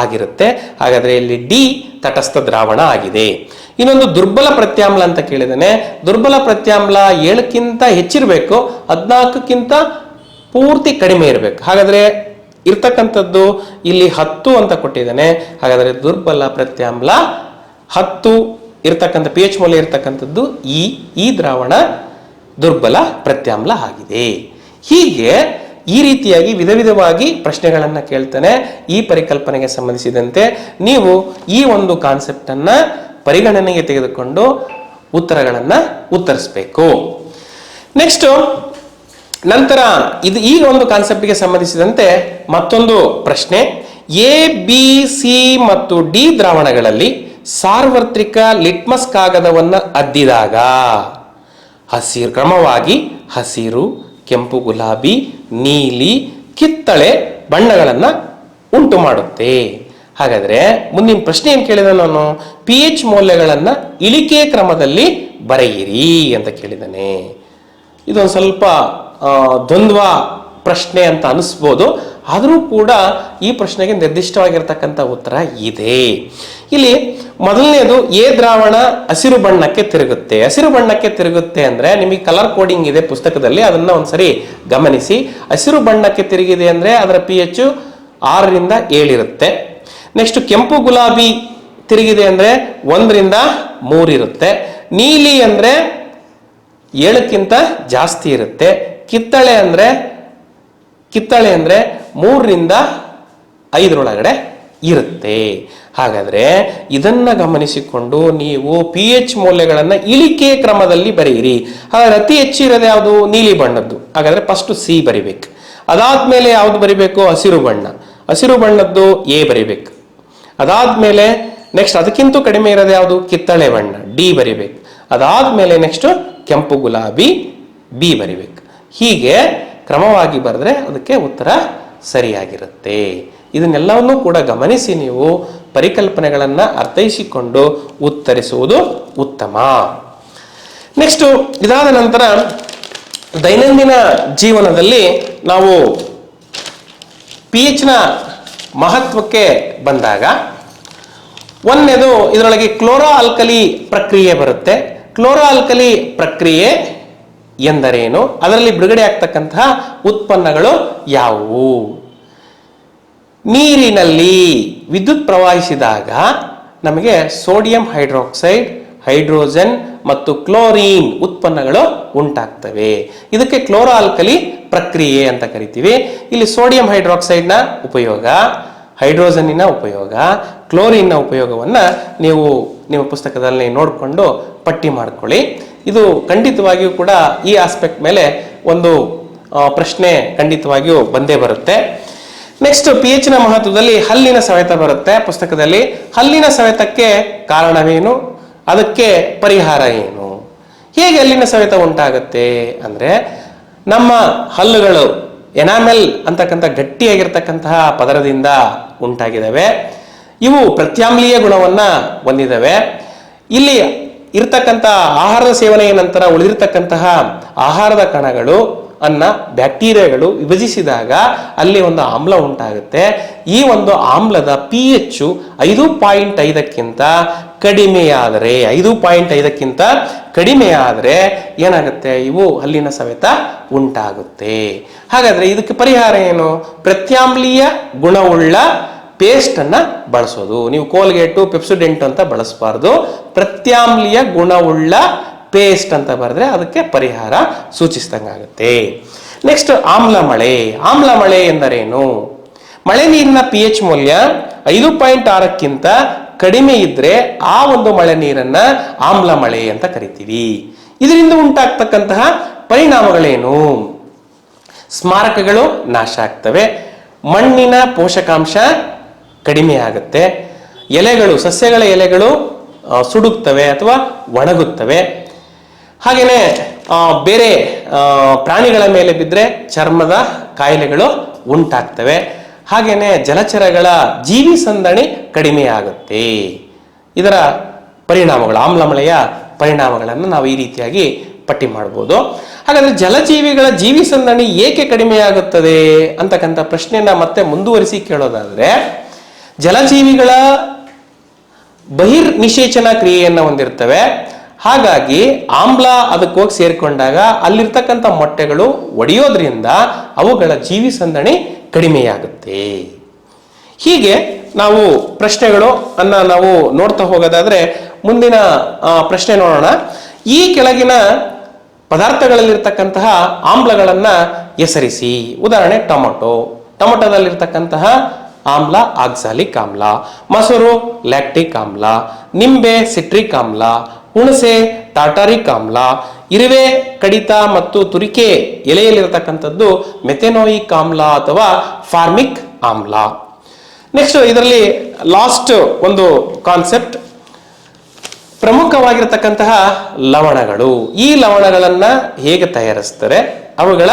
ಆಗಿರುತ್ತೆ. ಹಾಗಾದ್ರೆ ಇಲ್ಲಿ ಡಿ ತಟಸ್ಥ ದ್ರಾವಣ ಆಗಿದೆ. ಇನ್ನೊಂದು ದುರ್ಬಲ ಪ್ರತ್ಯಾಮ್ಲ ಅಂತ ಕೇಳಿದಾನೆ. ದುರ್ಬಲ ಪ್ರತ್ಯಾಮ್ಲ 7ಕ್ಕಿಂತ ಹೆಚ್ಚಿರಬೇಕು, 14ಕ್ಕಿಂತ ಪೂರ್ತಿ ಕಡಿಮೆ ಇರಬೇಕು. ಹಾಗಾದ್ರೆ ಇರ್ತಕ್ಕಂಥದ್ದು ಇಲ್ಲಿ 10 ಅಂತ ಕೊಟ್ಟಿದ್ದಾನೆ. ಹಾಗಾದ್ರೆ ದುರ್ಬಲ ಪ್ರತ್ಯಾಮ್ಲ 10 ಇರ್ತಕ್ಕಂಥ pH ಮೌಲ್ಯ ಇರ್ತಕ್ಕಂಥದ್ದು ಈ ದ್ರಾವಣ ದುರ್ಬಲ ಪ್ರತ್ಯಾಮ್ಲ ಆಗಿದೆ. ಹೀಗೆ ಈ ರೀತಿಯಾಗಿ ವಿಧವಾಗಿ ಪ್ರಶ್ನೆಗಳನ್ನ ಕೇಳ್ತಾನೆ. ಈ ಪರಿಕಲ್ಪನೆಗೆ ಸಂಬಂಧಿಸಿದಂತೆ ನೀವು ಈ ಒಂದು ಕಾನ್ಸೆಪ್ಟ್ ಅನ್ನ ಪರಿಗಣನೆಗೆ ತೆಗೆದುಕೊಂಡು ಉತ್ತರಿಸಬೇಕು. ನೆಕ್ಸ್ಟ್ ನಂತರ ಈ ಒಂದು ಕಾನ್ಸೆಪ್ಟ್ಗೆ ಸಂಬಂಧಿಸಿದಂತೆ ಮತ್ತೊಂದು ಪ್ರಶ್ನೆ. A, B, C ಮತ್ತು D ದ್ರಾವಣಗಳಲ್ಲಿ ಸಾರ್ವತ್ರಿಕ ಲಿಟ್ಮಸ್ ಕಾಗದವನ್ನು ಅದ್ದಿದಾಗ ಕ್ರಮವಾಗಿ ಹಸಿರು, ಕೆಂಪು, ಗುಲಾಬಿ, ನೀಲಿ, ಕಿತ್ತಳೆ ಬಣ್ಣಗಳನ್ನ ಉಂಟು ಮಾಡುತ್ತೆ. ಹಾಗಾದ್ರೆ ಮುಂದಿನ ಪ್ರಶ್ನೆ ಏನ್ ಕೇಳಿದ ನಾನು, pH ಮೌಲ್ಯಗಳನ್ನ ಇಳಿಕೆ ಕ್ರಮದಲ್ಲಿ ಬರೆಯಿರಿ ಅಂತ ಕೇಳಿದ್ದಾನೆ. ಇದೊಂದು ಸ್ವಲ್ಪ ದ್ವಂದ್ವ ಪ್ರಶ್ನೆ ಅಂತ ಅನಿಸ್ಬೋದು. ಆದರೂ ಕೂಡ ಈ ಪ್ರಶ್ನೆಗೆ ನಿರ್ದಿಷ್ಟವಾಗಿರ್ತಕ್ಕಂಥ ಉತ್ತರ ಇದೆ. ಇಲ್ಲಿ ಮೊದಲನೇದು ಎ ದ್ರಾವಣ ಹಸಿರು ಬಣ್ಣಕ್ಕೆ ತಿರುಗುತ್ತೆ. ಹಸಿರು ಬಣ್ಣಕ್ಕೆ ತಿರುಗುತ್ತೆ ಅಂದ್ರೆ ನಿಮಗೆ ಕಲರ್ ಕೋಡಿಂಗ್ ಇದೆ ಪುಸ್ತಕದಲ್ಲಿ, ಅದನ್ನ ಒಂದ್ಸರಿ ಗಮನಿಸಿ. ಹಸಿರು ಬಣ್ಣಕ್ಕೆ ತಿರುಗಿದೆ ಅಂದ್ರೆ ಅದರ pH 6 ರಿಂದ 7 ಇರುತ್ತೆ. ನೆಕ್ಸ್ಟ್ ಕೆಂಪು ಗುಲಾಬಿ ತಿರುಗಿದೆ ಅಂದ್ರೆ 1 ರಿಂದ 3 ಇರುತ್ತೆ. ನೀಲಿ ಅಂದ್ರೆ 7ಕ್ಕಿಂತ ಜಾಸ್ತಿ ಇರುತ್ತೆ. ಕಿತ್ತಳೆ ಅಂದ್ರೆ 3 ರಿಂದ 5 ಇರುತ್ತೆ. ಹಾಗಾದ್ರೆ ಇದನ್ನ ಗಮನಿಸಿಕೊಂಡು ನೀವು pH ಮೌಲ್ಯಗಳನ್ನ ಇಳಿಕೆ ಕ್ರಮದಲ್ಲಿ ಬರೆಯಿರಿ. ಹಾಗಾದ್ರೆ ಅತಿ ಹೆಚ್ಚಿರೋದು ಯಾವುದು? ನೀಲಿ ಬಣ್ಣದ್ದು. ಹಾಗಾದ್ರೆ ಫಸ್ಟ್ ಸಿ ಬರಿಬೇಕು. ಅದಾದ್ಮೇಲೆ ಯಾವ್ದು ಬರಿಬೇಕು? ಹಸಿರು ಬಣ್ಣ. ಹಸಿರು ಬಣ್ಣದ್ದು ಎ ಬರಿಬೇಕು. ಅದಾದ್ಮೇಲೆ ನೆಕ್ಸ್ಟ್ ಅದಕ್ಕಿಂತ ಕಡಿಮೆ ಇರೋದು ಯಾವುದು? ಕಿತ್ತಳೆ ಬಣ್ಣ, ಡಿ ಬರಿಬೇಕು. ಅದಾದ್ಮೇಲೆ ನೆಕ್ಸ್ಟ್ ಕೆಂಪು ಗುಲಾಬಿ, ಬಿ ಬರಿಬೇಕು. ಹೀಗೆ ಕ್ರಮವಾಗಿ ಬರೆದ್ರೆ ಅದಕ್ಕೆ ಉತ್ತರ ಸರಿಯಾಗಿರುತ್ತೆ. ಇದನ್ನೆಲ್ಲವನ್ನೂ ಕೂಡ ಗಮನಿಸಿ ನೀವು ಪರಿಕಲ್ಪನೆಗಳನ್ನ ಅರ್ಥೈಸಿಕೊಂಡು ಉತ್ತರಿಸುವುದು ಉತ್ತಮ. ನೆಕ್ಸ್ಟ್ ಇದಾದ ನಂತರ ದೈನಂದಿನ ಜೀವನದಲ್ಲಿ ನಾವು pH ನ ಮಹತ್ವಕ್ಕೆ ಬಂದಾಗ ಒಂದನೇದು ಇದರೊಳಗೆ ಕ್ಲೋರೋ ಆಲ್ಕಲಿ ಪ್ರಕ್ರಿಯೆ ಬರುತ್ತೆ. ಕ್ಲೋರಾಲ್ಕಲಿ ಪ್ರಕ್ರಿಯೆ ಎಂದರೇನು, ಅದರಲ್ಲಿ ಬಿಡುಗಡೆ ಆಗ್ತಕ್ಕಂತಹ ಉತ್ಪನ್ನಗಳು ಯಾವುವು? ನೀರಿನಲ್ಲಿ ವಿದ್ಯುತ್ ಪ್ರವಹಿಸಿದಾಗ ನಮಗೆ ಸೋಡಿಯಂ ಹೈಡ್ರಾಕ್ಸೈಡ್, ಹೈಡ್ರೋಜನ್ ಮತ್ತು ಕ್ಲೋರಿನ್ ಉತ್ಪನ್ನಗಳು ಉಂಟಾಗ್ತವೆ. ಇದಕ್ಕೆ ಕ್ಲೋರಾಲ್ಕಲಿ ಪ್ರಕ್ರಿಯೆ ಅಂತ ಕರಿತೀವಿ. ಇಲ್ಲಿ ಸೋಡಿಯಂ ಹೈಡ್ರಾಕ್ಸೈಡ್ನ ಉಪಯೋಗ, ಹೈಡ್ರೋಜನ್ನಿನ ಉಪಯೋಗ, ಕ್ಲೋರಿನ್ನ ಉಪಯೋಗವನ್ನ ನೀವು ನಿಮ್ಮ ಪುಸ್ತಕದಲ್ಲಿ ನೋಡಿಕೊಂಡು ಪಟ್ಟಿ ಮಾಡ್ಕೊಳ್ಳಿ. ಇದು ಖಂಡಿತವಾಗಿಯೂ ಕೂಡ ಈ ಆಸ್ಪೆಕ್ಟ್ ಮೇಲೆ ಒಂದು ಪ್ರಶ್ನೆ ಖಂಡಿತವಾಗಿಯೂ ಬಂದೇ ಬರುತ್ತೆ. ನೆಕ್ಸ್ಟ್ pH ನ ಮಹತ್ವದಲ್ಲಿ ಹಲ್ಲಿನ ಸವೆತ ಬರುತ್ತೆ ಪುಸ್ತಕದಲ್ಲಿ. ಹಲ್ಲಿನ ಸವೆತಕ್ಕೆ ಕಾರಣವೇನು, ಅದಕ್ಕೆ ಪರಿಹಾರ ಏನು? ಹೇಗೆ ಹಲ್ಲಿನ ಸವೆತ ಉಂಟಾಗುತ್ತೆ ಅಂದ್ರೆ, ನಮ್ಮ ಹಲ್ಲುಗಳು ಎನಾಮೆಲ್ ಅಂತಕ್ಕಂಥ ಗಟ್ಟಿಯಾಗಿರ್ತಕ್ಕಂತಹ ಪದರದಿಂದ ಉಂಟಾಗಿದ್ದಾವೆ. ಇವು ಪ್ರತ್ಯಾಮ್ಲೀಯ ಗುಣವನ್ನ ಹೊಂದಿದ್ದಾವೆ. ಇಲ್ಲಿ ಇರ್ತಕ್ಕಂಥ ಆಹಾರದ ಸೇವನೆಯ ನಂತರ ಉಳಿದಿರ್ತಕ್ಕಂತಹ ಆಹಾರದ ಕಣಗಳು ಬ್ಯಾಕ್ಟೀರಿಯಾಗಳು ವಿಭಜಿಸಿದಾಗ ಅಲ್ಲಿ ಒಂದು ಆಮ್ಲ ಉಂಟಾಗುತ್ತೆ. ಈ ಒಂದು ಆಮ್ಲದ pH 5.5ಕ್ಕಿಂತ ಕಡಿಮೆಯಾದರೆ 5.5ಕ್ಕಿಂತ ಕಡಿಮೆಯಾದರೆ ಏನಾಗುತ್ತೆ, ಇವು ಹಲ್ಲಿನ ಸವೆತ ಉಂಟಾಗುತ್ತೆ. ಹಾಗಾದ್ರೆ ಇದಕ್ಕೆ ಪರಿಹಾರ ಏನು? ಪ್ರತ್ಯಾಮ್ಲೀಯ ಗುಣವುಳ್ಳ ಪೇಸ್ಟ್ ಅನ್ನ ಬಳಸೋದು. ನೀವು ಕೋಲ್ಗೇಟು, ಪೆಪ್ಸೋಡೆಂಟ್ ಅಂತ ಬಳಸಬಾರ್ದು. ಪ್ರತ್ಯಾಮ್ಲೀಯ ಗುಣವುಳ್ಳ ಪೇಸ್ಟ್ ಅಂತ ಬರೆದ್ರೆ ಅದಕ್ಕೆ ಪರಿಹಾರ ಸೂಚಿಸಿದಂಗಾಗುತ್ತೆ. ನೆಕ್ಸ್ಟ್ ಆಮ್ಲ ಮಳೆ. ಆಮ್ಲ ಮಳೆ ಎಂದರೇನು? ಮಳೆ ನೀರಿನ pH ಮೌಲ್ಯ 5.6ಕ್ಕಿಂತ ಕಡಿಮೆ ಇದ್ರೆ ಆ ಒಂದು ಮಳೆ ನೀರನ್ನ ಆಮ್ಲ ಮಳೆ ಅಂತ ಕರಿತೀವಿ. ಇದರಿಂದ ಉಂಟಾಗ್ತಕ್ಕಂತಹ ಪರಿಣಾಮಗಳೇನು? ಸ್ಮಾರಕಗಳು ನಾಶ ಆಗ್ತವೆ, ಮಣ್ಣಿನ ಪೋಷಕಾಂಶ ಕಡಿಮೆ ಆಗುತ್ತೆ, ಎಲೆಗಳು, ಸಸ್ಯಗಳ ಎಲೆಗಳು ಸುಡುತ್ತವೆ ಅಥವಾ ಒಣಗುತ್ತವೆ. ಹಾಗೆಯೇ ಬೇರೆ ಪ್ರಾಣಿಗಳ ಮೇಲೆ ಬಿದ್ದರೆ ಚರ್ಮದ ಕಾಯಿಲೆಗಳು ಉಂಟಾಗ್ತವೆ. ಹಾಗೆಯೇ ಜಲಚರಗಳ ಜೀವಿ ಸಂದಣಿ ಕಡಿಮೆ ಆಗುತ್ತೆ. ಇದರ ಪರಿಣಾಮಗಳು, ಆಮ್ಲಮಳೆಯ ಪರಿಣಾಮಗಳನ್ನು ನಾವು ಈ ರೀತಿಯಾಗಿ ಪಟ್ಟಿ ಮಾಡಬಹುದು. ಹಾಗಾದ್ರೆ ಜಲಜೀವಿಗಳ ಜೀವಿ ಸಂದಣಿ ಏಕೆ ಕಡಿಮೆ ಆಗುತ್ತದೆ ಅಂತಕ್ಕಂಥ ಪ್ರಶ್ನೆಯನ್ನ ಮತ್ತೆ ಮುಂದುವರಿಸಿ ಕೇಳೋದಾದ್ರೆ, ಜಲಜೀವಿಗಳ ಬಹಿರ್ ನಿಷೇಚನ ಕ್ರಿಯೆಯನ್ನು ಹೊಂದಿರ್ತವೆ. ಹಾಗಾಗಿ ಆಮ್ಲ ಅದಕ್ಕೆ ಹೋಗಿ ಸೇರಿಕೊಂಡಾಗ ಅಲ್ಲಿರ್ತಕ್ಕಂಥ ಮೊಟ್ಟೆಗಳು ಒಡೆಯೋದ್ರಿಂದ ಅವುಗಳ ಜೀವಿ ಸಂದಣಿ ಕಡಿಮೆಯಾಗುತ್ತೆ. ಹೀಗೆ ನಾವು ಪ್ರಶ್ನೆಗಳು ನಾವು ನೋಡ್ತಾ ಹೋಗೋದಾದ್ರೆ ಮುಂದಿನ ಪ್ರಶ್ನೆ ನೋಡೋಣ. ಈ ಕೆಳಗಿನ ಪದಾರ್ಥಗಳಲ್ಲಿರ್ತಕ್ಕಂತಹ ಆಮ್ಲಗಳನ್ನ ಹೆಸರಿಸಿ. ಉದಾಹರಣೆ ಟೊಮೊಟೊದಲ್ಲಿರ್ತಕ್ಕಂತಹ ಆಮ್ಲ ಆಕ್ಸಾಲಿಕ್ ಆಮ್ಲ, ಮೊಸರು ಲ್ಯಾಕ್ಟಿಕ್ ಆಮ್ಲ, ನಿಂಬೆ ಸಿಟ್ರಿಕ್ ಆಮ್ಲ, ಹುಣಸೆ ಟಾಟಾರಿಕ್ ಆಮ್ಲ, ಇರುವೆ ಕಡಿತ ಮತ್ತು ತುರಿಕೆ ಎಲೆಯಲ್ಲಿರತಕ್ಕಂಥದ್ದು ಮೆಥೆನೋಯಿಕ್ ಆಮ್ಲ ಅಥವಾ ಫಾರ್ಮಿಕ್ ಆಮ್ಲ. ನೆಕ್ಸ್ಟ್ ಇದರಲ್ಲಿ ಲಾಸ್ಟ್ ಒಂದು ಕಾನ್ಸೆಪ್ಟ್, ಪ್ರಮುಖವಾಗಿರತಕ್ಕಂತಹ ಲವಣಗಳು. ಈ ಲವಣಗಳನ್ನ ಹೇಗೆ ತಯಾರಿಸ್ತಾರೆ, ಅವುಗಳ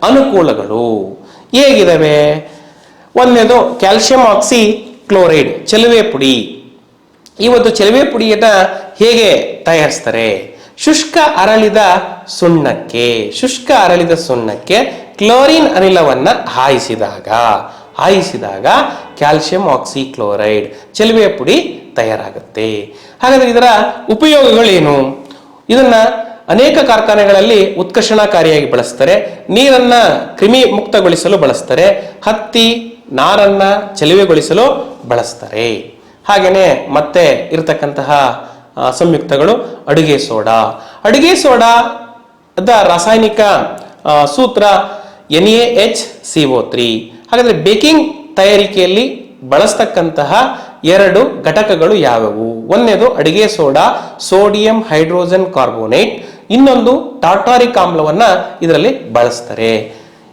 ಅನುಕೂಲಗಳು ಹೇಗಿದಾವೆ? ಒಂದನೇದು ಕ್ಯಾಲ್ಸಿಯಂ ಆಕ್ಸಿ ಕ್ಲೋರೈಡ್, ಚೆಲುವೆ ಪುಡಿ. ಈ ಒಂದು ಚೆಲುವೆ ಪುಡಿಯನ್ನ ಹೇಗೆ ತಯಾರಿಸ್ತಾರೆ? ಶುಷ್ಕ ಅರಳಿದ ಸುಣ್ಣಕ್ಕೆ ಕ್ಲೋರಿನ್ ಅನಿಲವನ್ನ ಹಾಯಿಸಿದಾಗ ಕ್ಯಾಲ್ಸಿಯಂ ಆಕ್ಸಿ ಕ್ಲೋರೈಡ್ ಚೆಲುವೆ ಪುಡಿ ತಯಾರಾಗುತ್ತೆ. ಹಾಗಾದ್ರೆ ಇದರ ಉಪಯೋಗಗಳೇನು? ಇದನ್ನ ಅನೇಕ ಕಾರ್ಖಾನೆಗಳಲ್ಲಿ ಉತ್ಕರ್ಷಣಕಾರಿಯಾಗಿ ಬಳಸ್ತಾರೆ. ನೀರನ್ನ ಕ್ರಿಮಿ ಮುಕ್ತಗೊಳಿಸಲು ಬಳಸ್ತಾರೆ. ಹತ್ತಿ ನಾರನ್ನ ಚೆಲುವೆಗೊಳಿಸಲು ಬಳಸ್ತಾರೆ. ಹಾಗೇನೆ ಮತ್ತೆ ಇರತಕ್ಕಂತಹ ಸಂಯುಕ್ತಗಳು ಅಡುಗೆ ಸೋಡಾದ ರಾಸಾಯನಿಕ ಸೂತ್ರ NaHCO3. ಹಾಗಾದ್ರೆ ಬೇಕಿಂಗ್ ತಯಾರಿಕೆಯಲ್ಲಿ ಬಳಸ್ತಕ್ಕಂತಹ ಎರಡು ಘಟಕಗಳು ಯಾವುವು? ಒಂದನೇದು ಅಡುಗೆ ಸೋಡಾ, ಸೋಡಿಯಂ ಹೈಡ್ರೋಜನ್ ಕಾರ್ಬೋನೇಟ್. ಇನ್ನೊಂದು ಟಾಟಾರಿಕ್ ಆಮ್ಲವನ್ನ ಇದರಲ್ಲಿ ಬಳಸ್ತಾರೆ.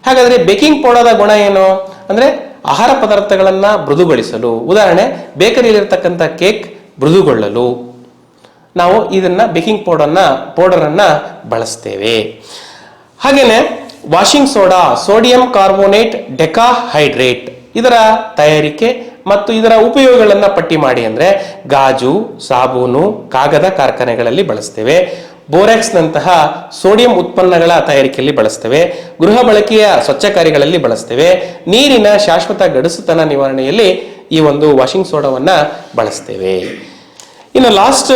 ಹಾಗಾದ್ರೆ ಬೇಕಿಂಗ್ ಪೌಡರ್ದ ಗುಣ ಏನು ಅಂದ್ರೆ ಆಹಾರ ಪದಾರ್ಥಗಳನ್ನ ಮೃದುಗೊಳಿಸಲು. ಉದಾಹರಣೆ, ಬೇಕರಿಯಲ್ಲಿರ್ತಕ್ಕಂಥ ಕೇಕ್ ಮೃದುಗೊಳ್ಳಲು ನಾವು ಇದನ್ನ ಬೇಕಿಂಗ್ ಪೌಡರ್ ಅನ್ನ ಬಳಸ್ತೇವೆ. ಹಾಗೇನೆ ವಾಷಿಂಗ್ ಸೋಡಾ, ಸೋಡಿಯಂ ಕಾರ್ಬೋನೇಟ್ ಡೆಕಾಹೈಡ್ರೇಟ್, ಇದರ ತಯಾರಿಕೆ ಮತ್ತು ಇದರ ಉಪಯೋಗಗಳನ್ನ ಪಟ್ಟಿ ಮಾಡಿ. ಅಂದ್ರೆ ಗಾಜು, ಸಾಬೂನು, ಕಾಗದ ಕಾರ್ಖಾನೆಗಳಲ್ಲಿ ಬಳಸ್ತೇವೆ. ಬೋರೆಕ್ಸ್ ನಂತಹ ಸೋಡಿಯಂ ಉತ್ಪನ್ನಗಳ ತಯಾರಿಕೆಯಲ್ಲಿ ಬಳಸ್ತೇವೆ. ಗೃಹ ಬಳಕೆಯ ಸ್ವಚ್ಛಕಾರಿಗಳಲ್ಲಿ ಬಳಸ್ತೇವೆ. ನೀರಿನ ಶಾಶ್ವತ ಗಡಸುತನ ನಿವಾರಣೆಯಲ್ಲಿ ಈ ಒಂದು ವಾಷಿಂಗ್ ಸೋಡಾವನ್ನ ಬಳಸ್ತೇವೆ. ಇನ್ನು ಲಾಸ್ಟ್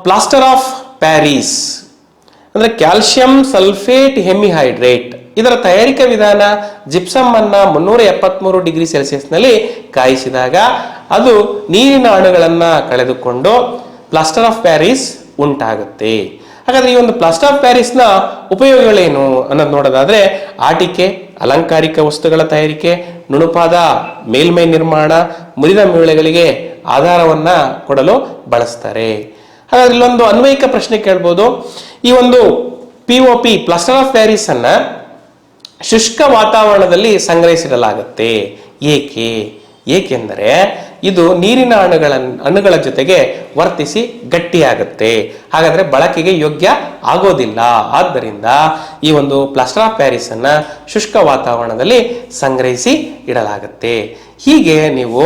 ಪ್ಲಾಸ್ಟರ್ ಆಫ್ ಪ್ಯಾರಿಸ್ ಅಂದ್ರೆ ಕ್ಯಾಲ್ಸಿಯಂ ಸಲ್ಫೇಟ್ ಹೆಮಿಹೈಡ್ರೇಟ್. ಇದರ ತಯಾರಿಕಾ ವಿಧಾನ ಜಿಪ್ಸಮ್ ಅನ್ನ 373 ಡಿಗ್ರಿ ಸೆಲ್ಸಿಯಸ್ನಲ್ಲಿ ಕಾಯಿಸಿದಾಗ ಅದು ನೀರಿನ ಅಣುಗಳನ್ನ ಕಳೆದುಕೊಂಡು ಪ್ಲಾಸ್ಟರ್ ಆಫ್ ಪ್ಯಾರಿಸ್ ಉಂಟಾಗುತ್ತೆ. ಹಾಗಾದ್ರೆ ಈ ಒಂದು ಪ್ಲಾಸ್ಟರ್ ಆಫ್ ಪ್ಯಾರಿಸ್ನ ಉಪಯೋಗಗಳೇನು ಅನ್ನೋದು ನೋಡೋದಾದ್ರೆ ಆಟಿಕೆ, ಅಲಂಕಾರಿಕ ವಸ್ತುಗಳ ತಯಾರಿಕೆ, ನುಣುಪಾದ ಮೇಲ್ಮೈ ನಿರ್ಮಾಣ, ಮುರಿದ ಮೂಳೆಗಳಿಗೆ ಆಧಾರವನ್ನ ಕೊಡಲು ಬಳಸ್ತಾರೆ. ಹಾಗಾದ್ರೆ ಇಲ್ಲೊಂದು ಅನ್ವಯಿಕ ಪ್ರಶ್ನೆ ಕೇಳ್ಬೋದು. ಈ ಒಂದು POP ಪ್ಲಾಸ್ಟರ್ ಆಫ್ ಪ್ಯಾರಿಸ್ ಅನ್ನ ಶುಷ್ಕ ವಾತಾವರಣದಲ್ಲಿ ಸಂಗ್ರಹಿಸಿಡಲಾಗುತ್ತೆ. ಏಕೆಂದರೆ ಇದು ನೀರಿನ ಅಣುಗಳ ಜೊತೆಗೆ ವರ್ತಿಸಿ ಗಟ್ಟಿಯಾಗುತ್ತೆ. ಹಾಗಾದ್ರೆ ಬಳಕೆಗೆ ಯೋಗ್ಯ ಆಗೋದಿಲ್ಲ. ಆದ್ದರಿಂದ ಈ ಒಂದು ಪ್ಲಾಸ್ಟರ್ ಆಫ್ ಪ್ಯಾರಿಸ್ ಅನ್ನ ಶುಷ್ಕ ವಾತಾವರಣದಲ್ಲಿ ಸಂಗ್ರಹಿಸಿ ಇಡಲಾಗುತ್ತೆ. ಹೀಗೆ ನೀವು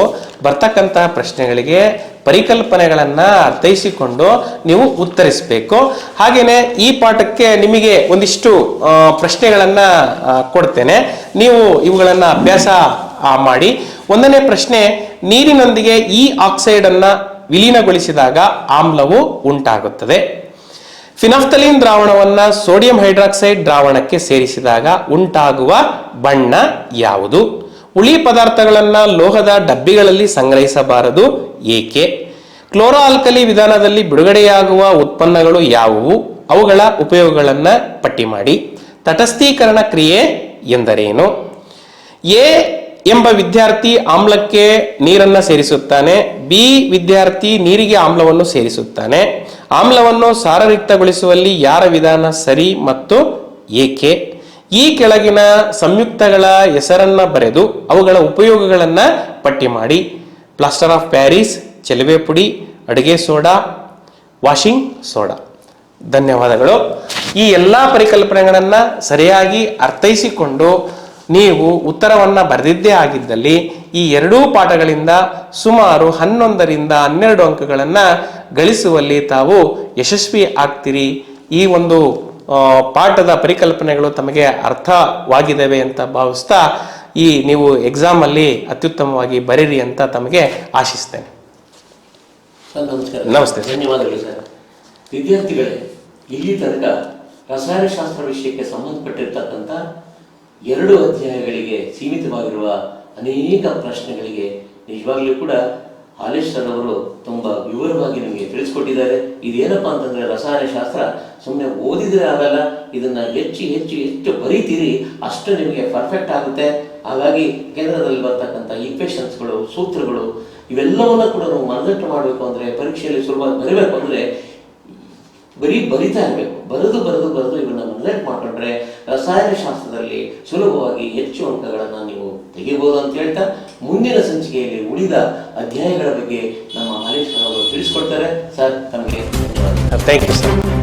ಬರ್ತಕ್ಕಂಥ ಪ್ರಶ್ನೆಗಳಿಗೆ ಪರಿಕಲ್ಪನೆಗಳನ್ನ ಅರ್ಥೈಸಿಕೊಂಡು ನೀವು ಉತ್ತರಿಸಬೇಕು. ಹಾಗೇನೆ ಈ ಪಾಠಕ್ಕೆ ನಿಮಗೆ ಒಂದಿಷ್ಟು ಪ್ರಶ್ನೆಗಳನ್ನ ಕೊಡ್ತೇನೆ, ನೀವು ಇವುಗಳನ್ನ ಅಭ್ಯಾಸ ಮಾಡಿ. ಒಂದನೇ ಪ್ರಶ್ನೆ, ನೀರಿನೊಂದಿಗೆ ಈ ಆಕ್ಸೈಡ್ ಅನ್ನ ವಿಲೀನಗೊಳಿಸಿದಾಗ ಆಮ್ಲವು ಉಂಟಾಗುತ್ತದೆ. ಫಿನಾಫ್ಥಲೀನ್ ದ್ರಾವಣವನ್ನ ಸೋಡಿಯಂ ಹೈಡ್ರಾಕ್ಸೈಡ್ ದ್ರಾವಣಕ್ಕೆ ಸೇರಿಸಿದಾಗ ಉಂಟಾಗುವ ಬಣ್ಣ ಯಾವುದು? ಹುಳಿ ಪದಾರ್ಥಗಳನ್ನ ಲೋಹದ ಡಬ್ಬಿಗಳಲ್ಲಿ ಸಂಗ್ರಹಿಸಬಾರದು, ಏಕೆ? ಕ್ಲೋರೋ ಆಲ್ಕಲಿ ವಿಧಾನದಲ್ಲಿ ಬಿಡುಗಡೆಯಾಗುವ ಉತ್ಪನ್ನಗಳು ಯಾವುವು? ಅವುಗಳ ಉಪಯೋಗಗಳನ್ನ ಪಟ್ಟಿ ಮಾಡಿ. ತಟಸ್ಥೀಕರಣ ಕ್ರಿಯೆ ಎಂದರೇನು? ಎ ಎಂಬ ವಿದ್ಯಾರ್ಥಿ ಆಮ್ಲಕ್ಕೆ ನೀರನ್ನ ಸೇರಿಸುತ್ತಾನೆ, ಬಿ ವಿದ್ಯಾರ್ಥಿ ನೀರಿಗೆ ಆಮ್ಲವನ್ನು ಸೇರಿಸುತ್ತಾನೆ. ಆಮ್ಲವನ್ನು ಸಾರಯುಕ್ತಗೊಳಿಸುವಲ್ಲಿ ಯಾರ ವಿಧಾನ ಸರಿ ಮತ್ತು ಏಕೆ? ಈ ಕೆಳಗಿನ ಸಂಯುಕ್ತಗಳ ಹೆಸರನ್ನ ಬರೆದು ಅವುಗಳ ಉಪಯೋಗಗಳನ್ನ ಪಟ್ಟಿ ಮಾಡಿ. ಪ್ಲಾಸ್ಟರ್ ಆಫ್ ಪ್ಯಾರಿಸ್, ಚೆಲುವೆ ಪುಡಿ, ಅಡುಗೆ ಸೋಡಾ, ವಾಷಿಂಗ್ ಸೋಡಾ. ಧನ್ಯವಾದಗಳು. ಈ ಎಲ್ಲ ಪರಿಕಲ್ಪನೆಗಳನ್ನ ಸರಿಯಾಗಿ ಅರ್ಥೈಸಿಕೊಂಡು ನೀವು ಉತ್ತರವನ್ನ ಬರೆದಿದ್ದೇ ಆಗಿದ್ದಲ್ಲಿ ಈ ಎರಡೂ ಪಾಠಗಳಿಂದ ಸುಮಾರು 11ರಿಂದ 12 ಅಂಕಗಳನ್ನ ಗಳಿಸುವಲ್ಲಿ ತಾವು ಯಶಸ್ವಿ ಆಗ್ತೀರಿ. ಈ ಒಂದು ಪಾಠದ ಪರಿಕಲ್ಪನೆಗಳು ತಮಗೆ ಅರ್ಥವಾಗಿದ್ದಾವೆ ಅಂತ ಭಾವಿಸ್ತಾ ನೀವು ಎಕ್ಸಾಮ್ ಅಲ್ಲಿ ಅತ್ಯುತ್ತಮವಾಗಿ ಬರೀರಿ ಅಂತ ತಮಗೆ ಆಶಿಸ್ತೇನೆ. ನಮಸ್ಕಾರ. ನಮಸ್ತೆ. ಧನ್ಯವಾದಗಳು ಸರ್. ವಿದ್ಯಾರ್ಥಿಗಳೇ, ಇಲ್ಲಿ ತನಕ ರಸಾಯನಶಾಸ್ತ್ರ ವಿಷಯಕ್ಕೆ ಸಂಬಂಧಪಟ್ಟಿರ್ತಕ್ಕಂಥ 2 ಅಧ್ಯಾಯಗಳಿಗೆ ಸೀಮಿತವಾಗಿರುವ ಅನೇಕ ಪ್ರಶ್ನೆಗಳಿಗೆ ನಿಜವಾಗ್ಲೂ ಕೂಡ ಹಾಲೇಶ್ ಸರ್ ಅವರು ತುಂಬಾ ವಿವರವಾಗಿ ನಿಮಗೆ ತಿಳಿಸ್ಕೊಟ್ಟಿದ್ದಾರೆ. ಇದೇನಪ್ಪಾ ಅಂತಂದ್ರೆ ರಸಾಯನಶಾಸ್ತ್ರ ಸುಮ್ಮನೆ ಓದಿದ್ರೆ ಆಗಲ್ಲ, ಇದನ್ನ ಹೆಚ್ಚು ಬರೀತೀರಿ ಅಷ್ಟು ನಿಮಗೆ ಪರ್ಫೆಕ್ಟ್ ಆಗುತ್ತೆ. ಹಾಗಾಗಿ ಕೇಂದ್ರದಲ್ಲಿ ಬರ್ತಕ್ಕಂಥ ಈಕ್ವೇಷನ್ಸ್ಗಳು, ಸೂತ್ರಗಳು ಇವೆಲ್ಲವನ್ನ ಕೂಡ ನಾವು ಮನದಟ್ಟು ಮಾಡಬೇಕು ಅಂದ್ರೆ, ಪರೀಕ್ಷೆಯಲ್ಲಿ ಸುಲಭ ಬರೀಬೇಕು ಅಂದ್ರೆ ಬರಿತಾ ಇರಬೇಕು. ಬರೆದು ಇವನ್ನ ಮನದಟ್ಟು ಮಾಡ್ಕೊಂಡ್ರೆ ರಸಾಯನಶಾಸ್ತ್ರದಲ್ಲಿ ಸುಲಭವಾಗಿ ಹೆಚ್ಚು ಅಂಕಗಳನ್ನ ನೀವು ತೆಗಿಬಹುದು ಅಂತ ಹೇಳ್ತಾ, ಮುಂದಿನ ಸಂಚಿಕೆಯಲ್ಲಿ ಉಳಿದ ಅಧ್ಯಾಯಗಳ ಬಗ್ಗೆ ನಮ್ಮ ಹಾಲೇಶ್ ಅವರು ತಿಳಿಸ್ಕೊಡ್ತಾರೆ. ಸರ್, ತಮಗೆ ಥ್ಯಾಂಕ್ ಯು ಸರ್.